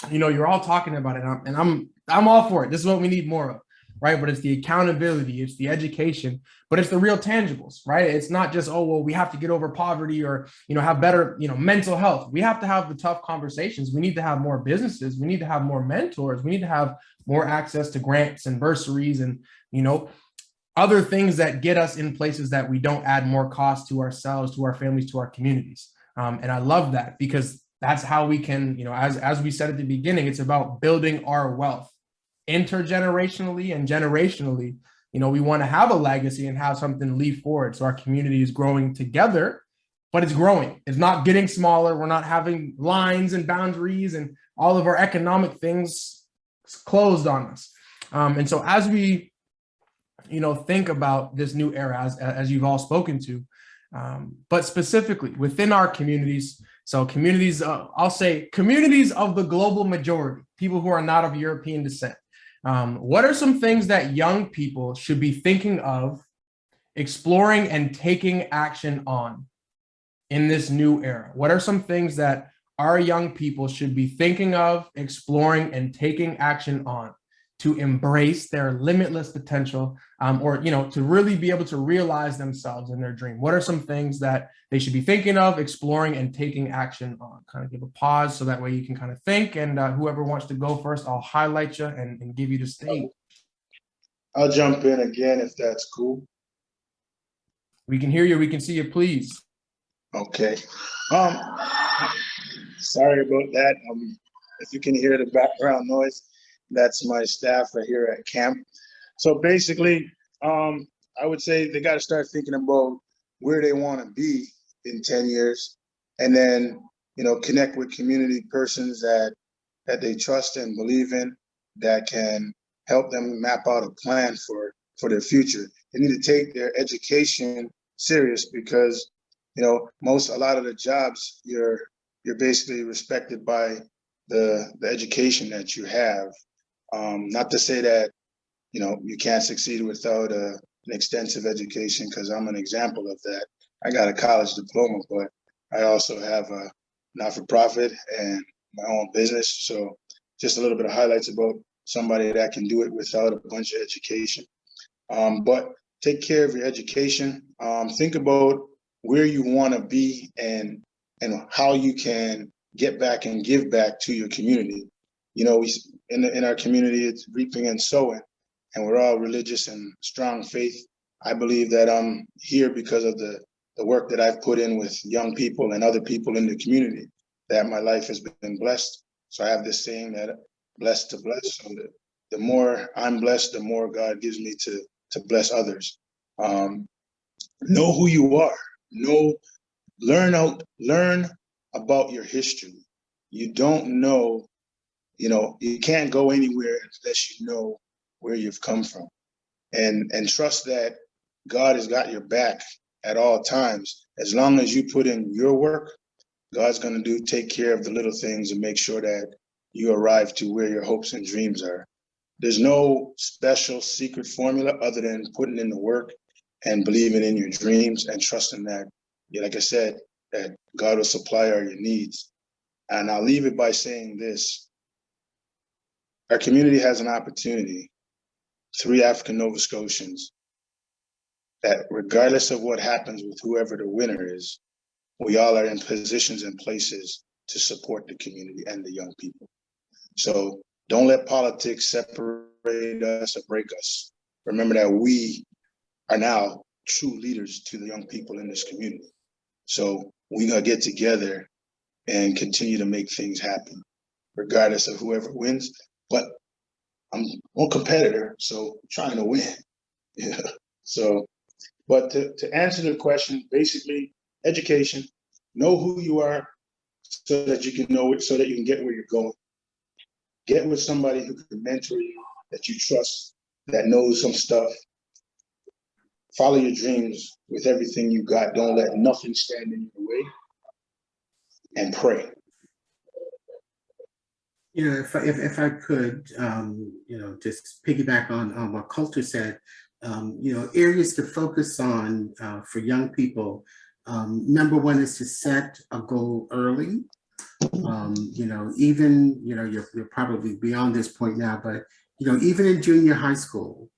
Speaker 1: you're all talking about it, and I'm all for it. This is what we need more of, right? But it's the accountability, it's the education, but it's the real tangibles, right? It's not just, oh, well, we have to get over poverty or, have better, mental health. We have to have the tough conversations. We need to have more businesses. We need to have more mentors. We need to have more access to grants and bursaries and, other things that get us in places that we don't add more cost to ourselves, to our families, to our communities. And I love that, because that's how we can, as we said at the beginning, it's about building our wealth intergenerationally and generationally. We want to have a legacy and have something to leave forward. So our community is growing together, but it's growing. It's not getting smaller. We're not having lines and boundaries and all of our economic things closed on us. And so as we, think about this new era, as you've all spoken to, but specifically within our communities. So communities, I'll say communities of the global majority, people who are not of European descent. What are some things that young people should be thinking of, exploring, and taking action on in this new era? What are some things that our young people should be thinking of, exploring, and taking action on to embrace their limitless potential, or to really be able to realize themselves in their dream? What are some things that they should be thinking of, exploring, and taking action on? Kind of give a pause so that way you can kind of think, and whoever wants to go first, I'll highlight you and give you the stage.
Speaker 4: I'll jump in again if that's cool.
Speaker 1: We can hear you. We can see you, please.
Speaker 4: Okay. Sorry about that. If you can hear the background noise, that's my staff are here at camp. So basically, I would say they got to start thinking about where they want to be in 10 years, and then, connect with community persons that they trust and believe in, that can help them map out a plan for their future. They need to take their education serious, because, a lot of the jobs, you're basically respected by the education that you have. Not to say that, you can't succeed without an extensive education, because I'm an example of that. I got a college diploma, but I also have a not-for-profit and my own business. So just a little bit of highlights about somebody that can do it without a bunch of education. But take care of your education. Think about where you want to be and how you can get back and give back to your community. In our community, it's reaping and sowing, and we're all religious and strong faith. I believe that I'm here because of the work that I've put in with young people and other people in the community, that my life has been blessed. So I have this saying that blessed to bless. So the more I'm blessed, the more God gives me to bless others. Know who you are. Learn about your history. You don't know, you can't go anywhere unless you know where you've come from. And trust that God has got your back at all times. As long as you put in your work, God's going to take care of the little things and make sure that you arrive to where your hopes and dreams are. There's no special secret formula other than putting in the work and believing in your dreams and trusting that, like I said, that God will supply all your needs. And I'll leave it by saying this. Our community has an opportunity, 3 African Nova Scotians, that regardless of what happens with whoever the winner is, we all are in positions and places to support the community and the young people. So don't let politics separate us or break us. Remember that we are now true leaders to the young people in this community. So we gotta get together and continue to make things happen, regardless of whoever wins. But I'm a competitor, so I'm trying to win. Yeah. So, but to answer the question, basically, education, know who you are so that you can know it, so that you can get where you're going. Get with somebody who can mentor you, that you trust, that knows some stuff. Follow your dreams with everything you got. Don't let nothing stand in your way. And pray.
Speaker 3: If I could, just piggyback on what Colter said, areas to focus on for young people. Number one is to set a goal early. You're probably beyond this point now, but even in junior high school,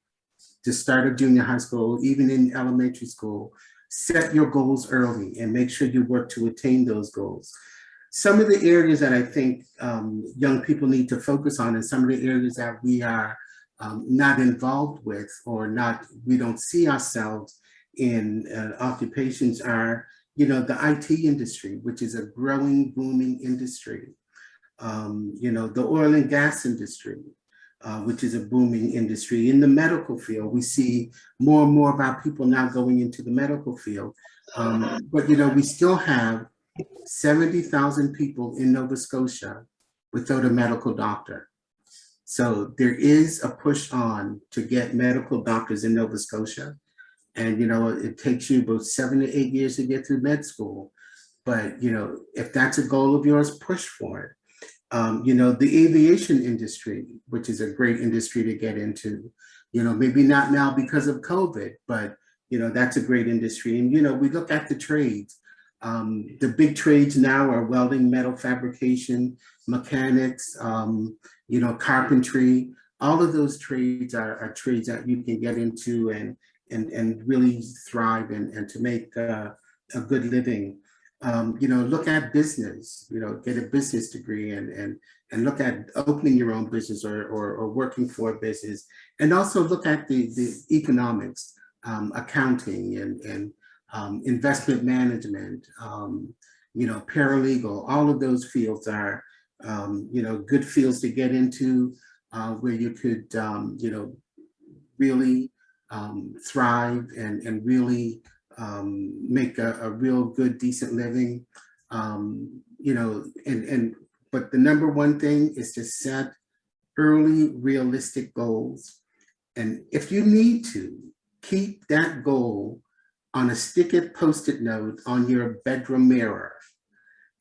Speaker 3: the start of junior high school, even in elementary school, set your goals early and make sure you work to attain those goals. Some of the areas that I think young people need to focus on, and some of the areas that we are not involved with, or we don't see ourselves in occupations, are the IT industry, which is a growing, booming industry. The oil and gas industry, which is a booming industry. In the medical field, we see more and more about people now going into the medical field. But we still have 70,000 people in Nova Scotia without a medical doctor. So there is a push on to get medical doctors in Nova Scotia. And, it takes you about 7 to 8 years to get through med school. But, if that's a goal of yours, push for it. The aviation industry, which is a great industry to get into, maybe not now because of COVID, but, that's a great industry. And, we look at the trades. The big trades now are welding, metal fabrication, mechanics, carpentry. All of those trades are trades that you can get into and really thrive and to make a good living. Look at business, get a business degree and look at opening your own business or working for a business. And also look at the economics, accounting and investment management, paralegal. All of those fields are, good fields to get into where you could, really thrive and really make a real good, decent living. But the number one thing is to set early, realistic goals. And if you need to, keep that goal on a stick-it post-it note on your bedroom mirror.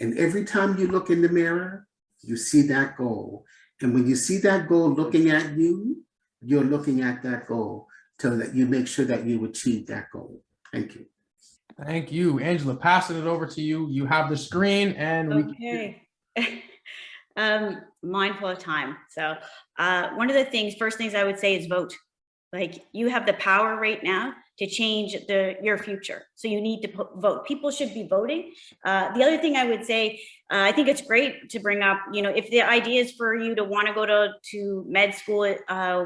Speaker 3: And every time you look in the mirror, you see that goal. And when you see that goal looking at you, you're looking at that goal so that you make sure that you achieve that goal. Thank you.
Speaker 1: Thank you, Angela. Passing it over to you. You have the screen and
Speaker 2: okay. Mindful of time. So one of the first things I would say is vote. Like, you have the power right now to change your future. So you need to vote. People should be voting. The other thing I would say, I think it's great to bring up, if the idea is for you to want to go to med school,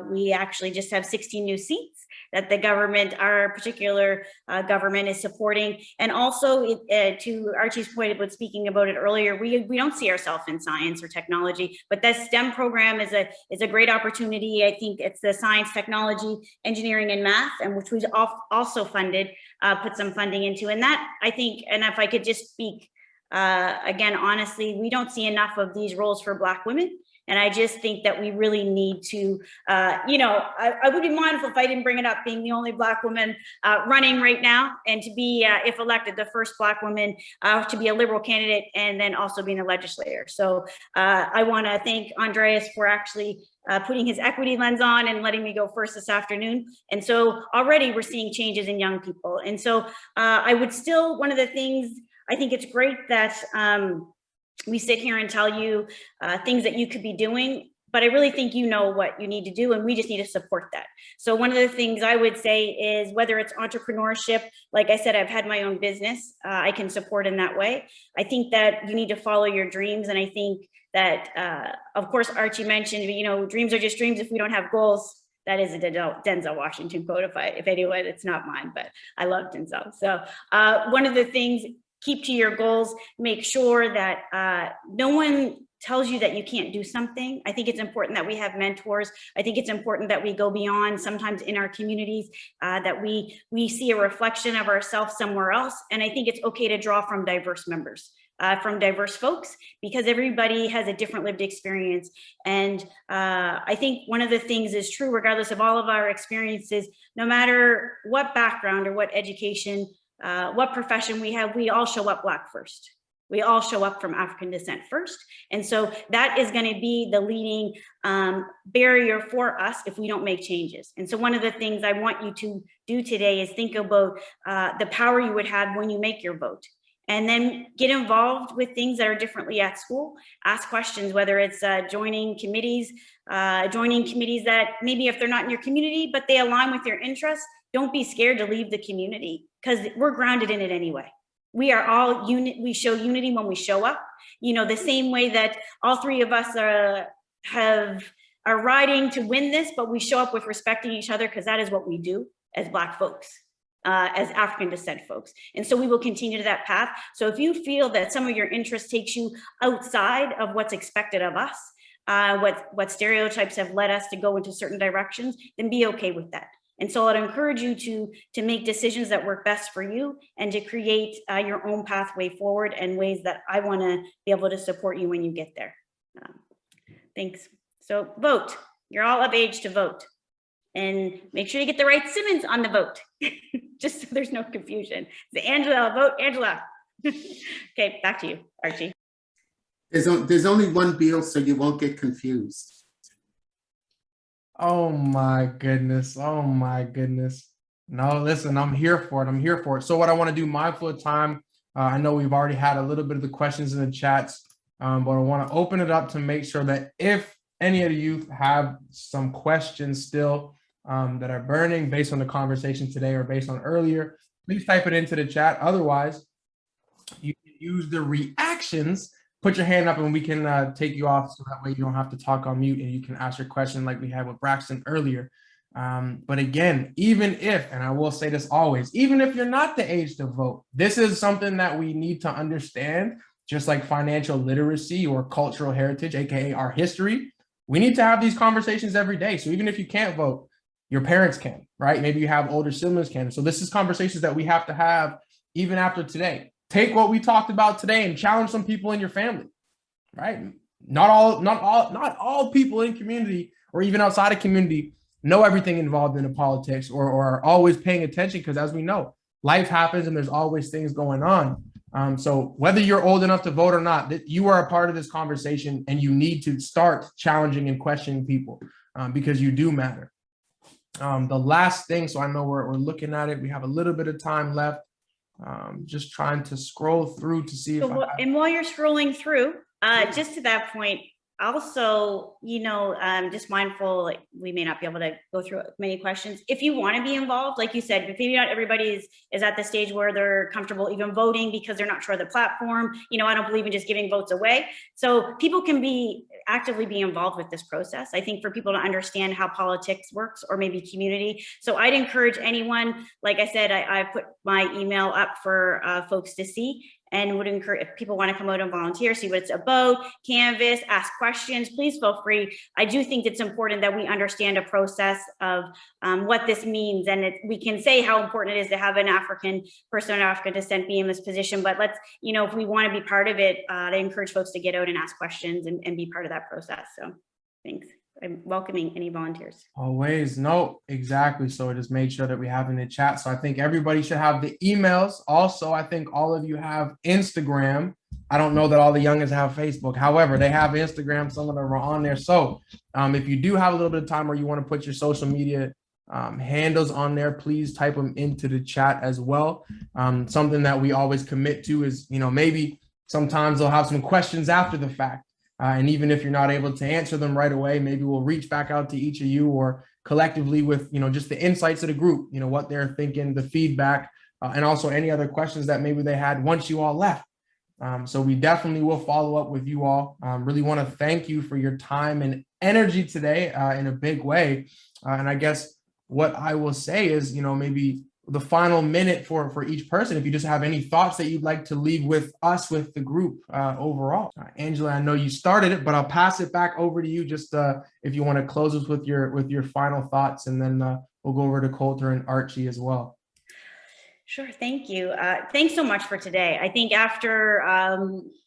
Speaker 2: we actually just have 16 new seats that the government, our particular government, is supporting. And also, to Archie's point about speaking about it earlier, we don't see ourselves in science or technology, but that STEM program is a great opportunity. I think it's the science, technology, engineering, and math, and which we've also funded, put some funding into. And that, I think, and if I could just speak again, honestly, we don't see enough of these roles for Black women. And I just think that we really need to, I would be mindful if I didn't bring it up, being the only Black woman running right now, and to be, if elected, the first Black woman to be a Liberal candidate, and then also being a legislator. So I want to thank Andreas for actually putting his equity lens on and letting me go first this afternoon. And so already we're seeing changes in young people. And so I would still, one of the things, I think it's great that we sit here and tell you things that you could be doing, but I really think you know what you need to do, and we just need to support that. So one of the things I would say is, whether it's entrepreneurship, like I said, I've had my own business, I can support in that way. I think that you need to follow your dreams, and I think that, of course, Archie mentioned, dreams are just dreams if we don't have goals. That is a Denzel Washington quote, if anyone, it's not mine, but I love Denzel. So one of the things, keep to your goals, make sure that no one tells you that you can't do something. I think it's important that we have mentors. I think it's important that we go beyond, sometimes in our communities, that we see a reflection of ourselves somewhere else. And I think it's okay to draw from diverse members, from diverse folks, because everybody has a different lived experience. And I think one of the things is true, regardless of all of our experiences, no matter what background or what education, what profession we have, we all show up Black first. We all show up from African descent first. And so that is going to be the leading barrier for us if we don't make changes. And so one of the things I want you to do today is think about the power you would have when you make your vote. And then get involved with things that are differently at school. Ask questions, whether it's joining committees that maybe if they're not in your community, but they align with your interests. Don't be scared to leave the community, because we're grounded in it anyway. We are all we show unity when we show up. The same way that all three of us are riding to win this, but we show up with respecting each other, because that is what we do as Black folks, as African descent folks. And so we will continue to that path. So if you feel that some of your interest takes you outside of what's expected of us, what stereotypes have led us to go into certain directions, then be okay with that. And so I'd encourage you to make decisions that work best for you, and to create your own pathway forward, and ways that I want to be able to support you when you get there. Thanks. So vote. You're all of age to vote. And make sure you get the right Simmonds on the vote, just so there's no confusion. So Angela, vote Angela. Okay, back to you, Archie.
Speaker 3: There's only one Beals, so you won't get confused.
Speaker 1: Oh my goodness. Oh my goodness. No, listen, I'm here for it. I'm here for it. So what I want to do, mindful of time, I know we've already had a little bit of the questions in the chats, but I want to open it up to make sure that if any of the youth have some questions still that are burning based on the conversation today or based on earlier, please type it into the chat. Otherwise, you can use the reactions. Put your hand up and we can take you off, so that way you don't have to talk on mute and you can ask your question like we had with Braxton earlier. But again, even if, and I will say this always, even if you're not the age to vote, this is something that we need to understand, just like financial literacy or cultural heritage, aka our history. We need to have these conversations every day. So even if you can't vote, your parents can, right? Maybe you have older siblings can. So this is conversations that we have to have even after today. Take what we talked about today and challenge some people in your family, right? Not all people in community or even outside of community know everything involved in the politics or are always paying attention, because as we know, life happens and there's always things going on. So whether you're old enough to vote or not, you are a part of this conversation, and you need to start challenging and questioning people because you do matter. The last thing, so I know we're looking at it, we have a little bit of time left. Just trying to scroll through to see if
Speaker 2: and while you're scrolling through, just to that point, also, just mindful, like we may not be able to go through many questions. If you want to be involved, like you said, maybe not everybody is at the stage where they're comfortable even voting because they're not sure of the platform. I don't believe in just giving votes away. So people can actively be involved with this process. I think for people to understand how politics works, or maybe community. So I'd encourage anyone, like I said, I put my email up for folks to see, and would encourage, if people want to come out and volunteer, see what it's about, canvas, ask questions, please feel free. I do think it's important that we understand a process of what this means. And we can say how important it is to have an African person of African descent be in this position, but let's, if we want to be part of it, I encourage folks to get out and ask questions and be part of that process. So thanks. I'm welcoming any volunteers.
Speaker 1: Always. No, exactly. So just make sure that we have in the chat. So I think everybody should have the emails. Also, I think all of you have Instagram. I don't know that all the youngins have Facebook. However, they have Instagram. Some of them are on there. So if you do have a little bit of time, or you want to put your social media handles on there, please type them into the chat as well. Something that we always commit to is, maybe sometimes they'll have some questions after the fact. And even if you're not able to answer them right away, maybe we'll reach back out to each of you, or collectively with, just the insights of the group, what they're thinking, the feedback, and also any other questions that maybe they had once you all left. So we definitely will follow up with you all. Really want to thank you for your time and energy today in a big way. And I guess what I will say is, maybe the final minute for each person, if you just have any thoughts that you'd like to leave with us, with the group overall. Angela, I know you started it, but I'll pass it back over to you, just if you want to close us with your final thoughts, and then we'll go over to Colter and Archy as well.
Speaker 2: Sure, thank you. Thanks so much for today. I think after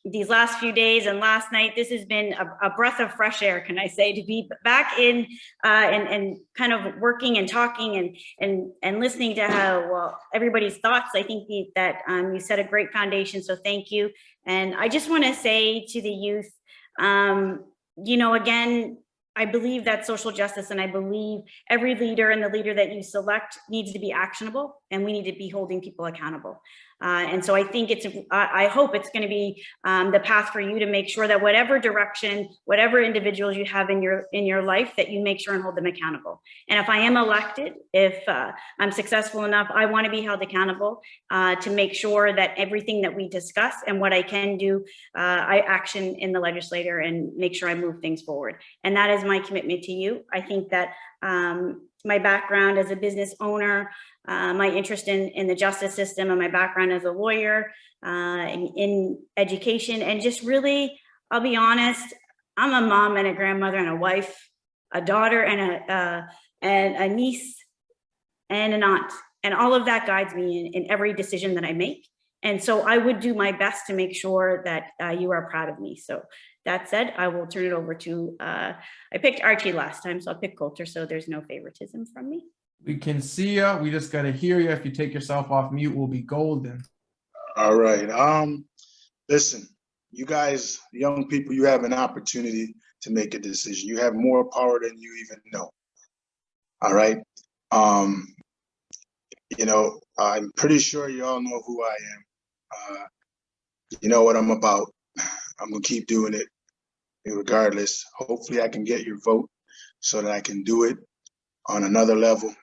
Speaker 2: these last few days and last night, this has been a breath of fresh air, can I say, to be back in and kind of working and talking and listening to how, everybody's thoughts. I think that you set a great foundation, so thank you. And I just want to say to the youth, again, I believe that social justice, and I believe every leader and the leader that you select needs to be actionable, and we need to be holding people accountable. And so I think I hope it's going to be the path for you to make sure that whatever direction, whatever individuals you have in your life, that you make sure and hold them accountable. And if I am elected, if I'm successful enough, I want to be held accountable to make sure that everything that we discuss and what I can do, I action in the legislature and make sure I move things forward. And that is my commitment to you. I think that my background as a business owner, my interest in the justice system, and my background as a lawyer in education, and just really, I'll be honest, I'm a mom and a grandmother and a wife, a daughter and a niece and an aunt, and all of that guides me in every decision that I make. And so I would do my best to make sure that you are proud of me. So that said, I will turn it over to, I picked Archy last time, so I'll pick Colter, so there's no favoritism from me.
Speaker 1: We can see you. We just got to hear you. If you take yourself off mute, we'll be golden.
Speaker 4: All right. Listen, you guys, young people, you have an opportunity to make a decision. You have more power than you even know. All right. I'm pretty sure you all know who I am. you know what I'm about. I'm gonna keep doing it regardless. Hopefully I can get your vote so that I can do it on another level.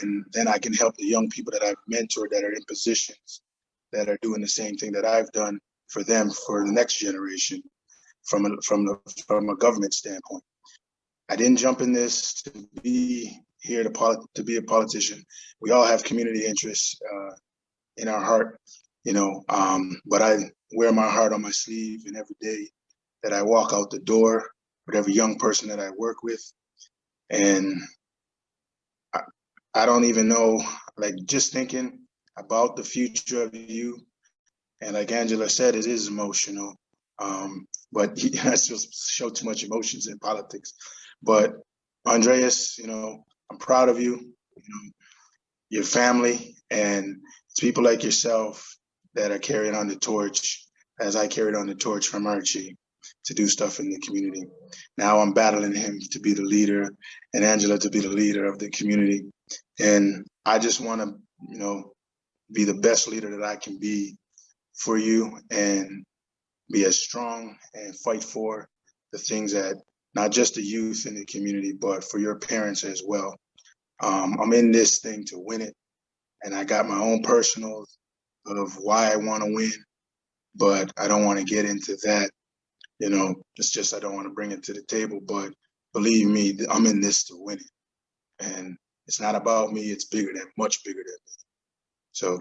Speaker 4: And then I can help the young people that I've mentored that are in positions that are doing the same thing that I've done for them for the next generation from a government standpoint. I didn't jump in this to be here to be a politician. We all have community interests in our heart, you know, but I wear my heart on my sleeve, and every day that I walk out the door with every young person that I work with. And I don't even know, like, just thinking about the future of you. And like Angela said, it is emotional, but that's just show too much emotions in politics. But Andreas, you know, I'm proud of you, you know, your family, and it's people like yourself that are carrying on the torch as I carried on the torch from Archy to do stuff in the community. Now I'm battling him to be the leader and Angela to be the leader of the community. And I just want to, you know, be the best leader that I can be for you and be as strong and fight for the things that not just the youth in the community, but for your parents as well. I'm in this thing to win it. And I got my own personals of why I want to win, but I don't want to get into that. You know, it's just I don't want to bring it to the table, but believe me, I'm in this to win it. And it's not about me, it's much bigger than me. So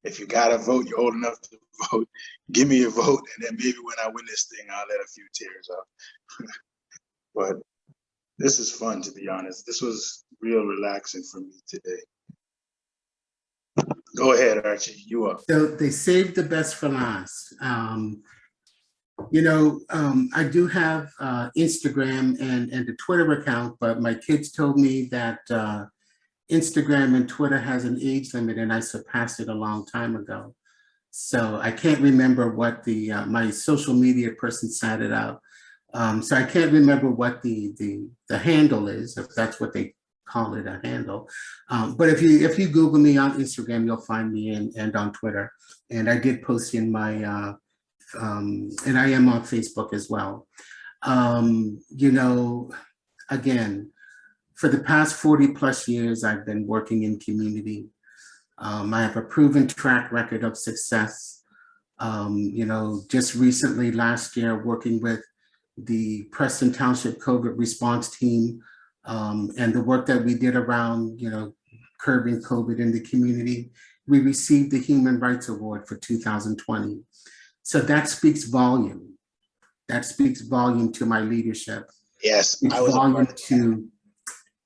Speaker 4: if you got to vote, you're old enough to vote, give me your vote, and then maybe when I win this thing, I'll let a few tears out. But this is fun, to be honest. This was real relaxing for me today. Go ahead, Archie, you up.
Speaker 3: So they saved the best for last. You know, I do have Instagram and the Twitter account, but my kids told me that Instagram and Twitter has an age limit, and I surpassed it a long time ago. So I can't remember what the my social media person set it out. So I can't remember what the handle is, if that's what they call it, a handle. But if you Google me on Instagram, you'll find me, and on Twitter. And I did post in my and I am on Facebook as well. You know, again, for the past 40 plus years, I've been working in community. I have a proven track record of success. You know, just recently, last year, working with the Preston Township COVID response team, and the work that we did around, you know, curbing COVID in the community, we received the Human Rights Award for 2020. So that speaks volume. That speaks volume to my leadership.
Speaker 4: Yes,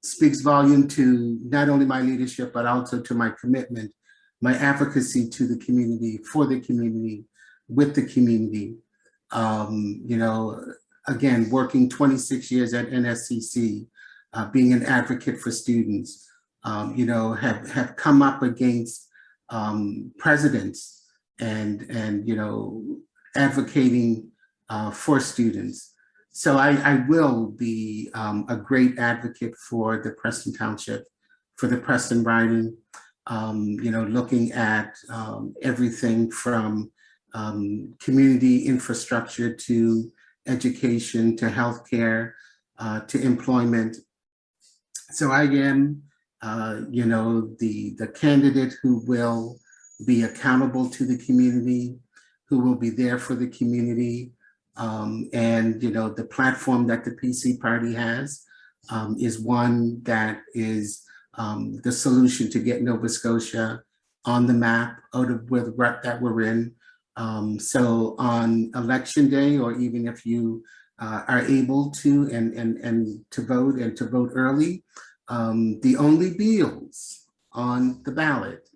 Speaker 3: Speaks volume to not only my leadership, but also to my commitment, my advocacy to the community, for the community, with the community. You know, again, working 26 years at NSCC, being an advocate for students, you know, have come up against presidents and you know, advocating for students. So I will be a great advocate for the Preston Township, for the Preston riding, you know, looking at everything from community infrastructure to education, to healthcare, to employment. So I am, you know, the candidate who will be accountable to the community, who will be there for the community. And, you know, the platform that the PC party has is one that is the solution to get Nova Scotia on the map out of where the rut that we're in. So on election day, or even if you are able to and to vote early, the only Beals on the ballot,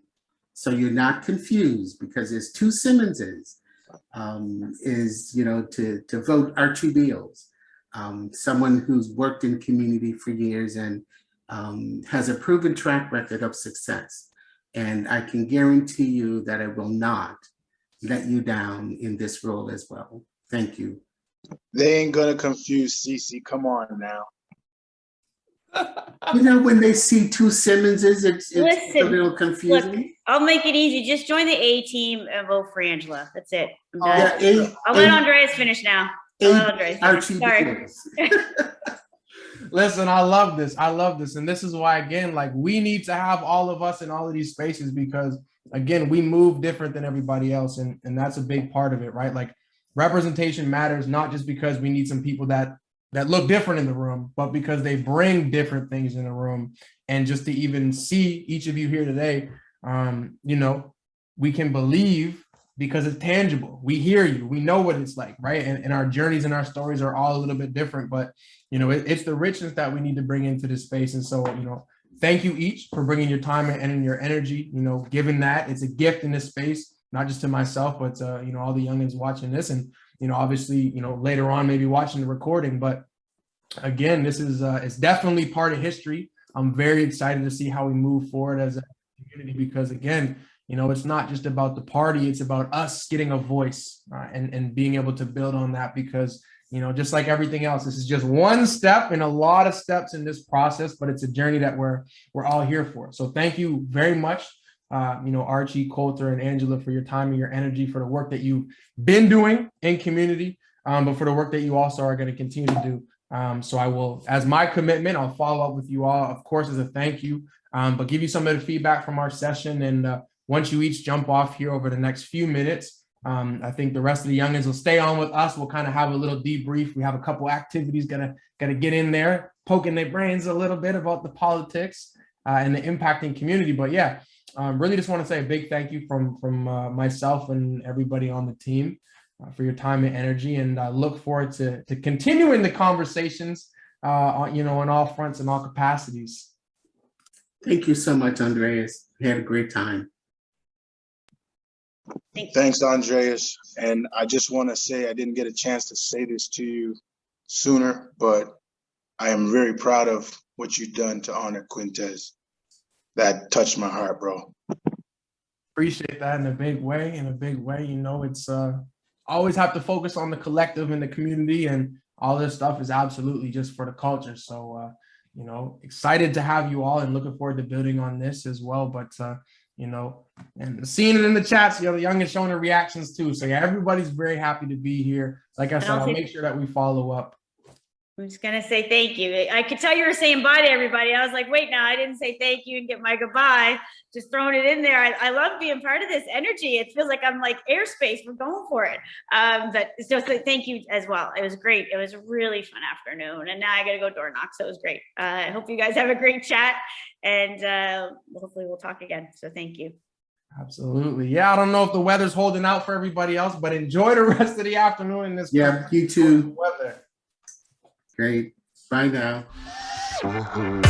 Speaker 3: so you're not confused, because there's two Simmondses, is, you know, to vote Archy Beals, someone who's worked in community for years and has a proven track record of success. And I can guarantee you that I will not let you down in this role as well. Thank you.
Speaker 4: They ain't gonna confuse Cece. Come on now.
Speaker 3: You know, when they see two Simmonses, it's a
Speaker 2: Listen,
Speaker 3: little
Speaker 2: Look,
Speaker 3: confusing.
Speaker 2: I'll make it easy. Just join the A team and vote for Angela. That's it. I'm
Speaker 1: Oh,
Speaker 2: done.
Speaker 3: Yeah,
Speaker 2: I'll let Andreas finish now. I'll let Andreas finish.
Speaker 3: Archie
Speaker 2: Sorry.
Speaker 3: Beals.
Speaker 1: Listen, I love this. I love this. And this is why, again, like we need to have all of us in all of these spaces because, again, we move different than everybody else. And that's a big part of it, right? Like representation matters, not just because we need some people that look different in the room, but because they bring different things in the room. And just to even see each of you here today, you know, we can believe because it's tangible. We hear you, we know what it's like, right? And our journeys and our stories are all a little bit different, but you know, it's the richness that we need to bring into this space. And so, you know, thank you each for bringing your time and your energy, you know, given that it's a gift in this space, not just to myself, but you know, all the youngins watching this and, you know, obviously, you know, later on, maybe watching the recording, but again, this is, it's definitely part of history. I'm very excited to see how we move forward as a community, because again, you know, it's not just about the party, it's about us getting a voice and being able to build on that because, you know, just like everything else, this is just one step in a lot of steps in this process, but it's a journey that we're all here for. So thank you very much, you know, Archie, Colter, and Angela for your time and your energy, for the work that you've been doing in community, but for the work that you also are going to continue to do. So I will, as my commitment, I'll follow up with you all, of course, as a thank you, but give you some of the feedback from our session. And once you each jump off here over the next few minutes, I think the rest of the youngins will stay on with us. We'll kind of have a little debrief. We have a couple activities gonna get in there, poking their brains a little bit about the politics and the impacting community. But yeah, really just want to say a big thank you from myself and everybody on the team for your time and energy, and look forward to continuing the conversations, you know, on all fronts and all capacities.
Speaker 3: Thank you so much, Andreas. We had a great time.
Speaker 4: Thanks, Andreas. And I just want to say, I didn't get a chance to say this to you sooner, but I am very proud of what you've done to honor Quintez. That touched my heart, bro.
Speaker 1: Appreciate that in a big way, you know, it's always have to focus on the collective and the community, and all this stuff is absolutely just for the culture. So, you know, excited to have you all and looking forward to building on this as well. But, you know, and seeing it in the chats, you know, the youngest showing the reactions too. So yeah, everybody's very happy to be here. Like I said, I'll make sure that we follow up.
Speaker 2: I'm just going to say thank you. I could tell you were saying bye to everybody. I was like, wait, now I didn't say thank you and get my goodbye. Just throwing it in there. I love being part of this energy. It feels like I'm like airspace. We're going for it. But so thank you as well. It was great. It was a really fun afternoon. And now I got to go door knock. So it was great. I hope you guys have a great chat, and hopefully we'll talk again. So thank you.
Speaker 1: Absolutely. Yeah, I don't know if the weather's holding out for everybody else, but enjoy the rest of the afternoon in this.
Speaker 3: Yeah, you too.
Speaker 1: Weather.
Speaker 3: Great. Bye now.
Speaker 6: Mm-hmm.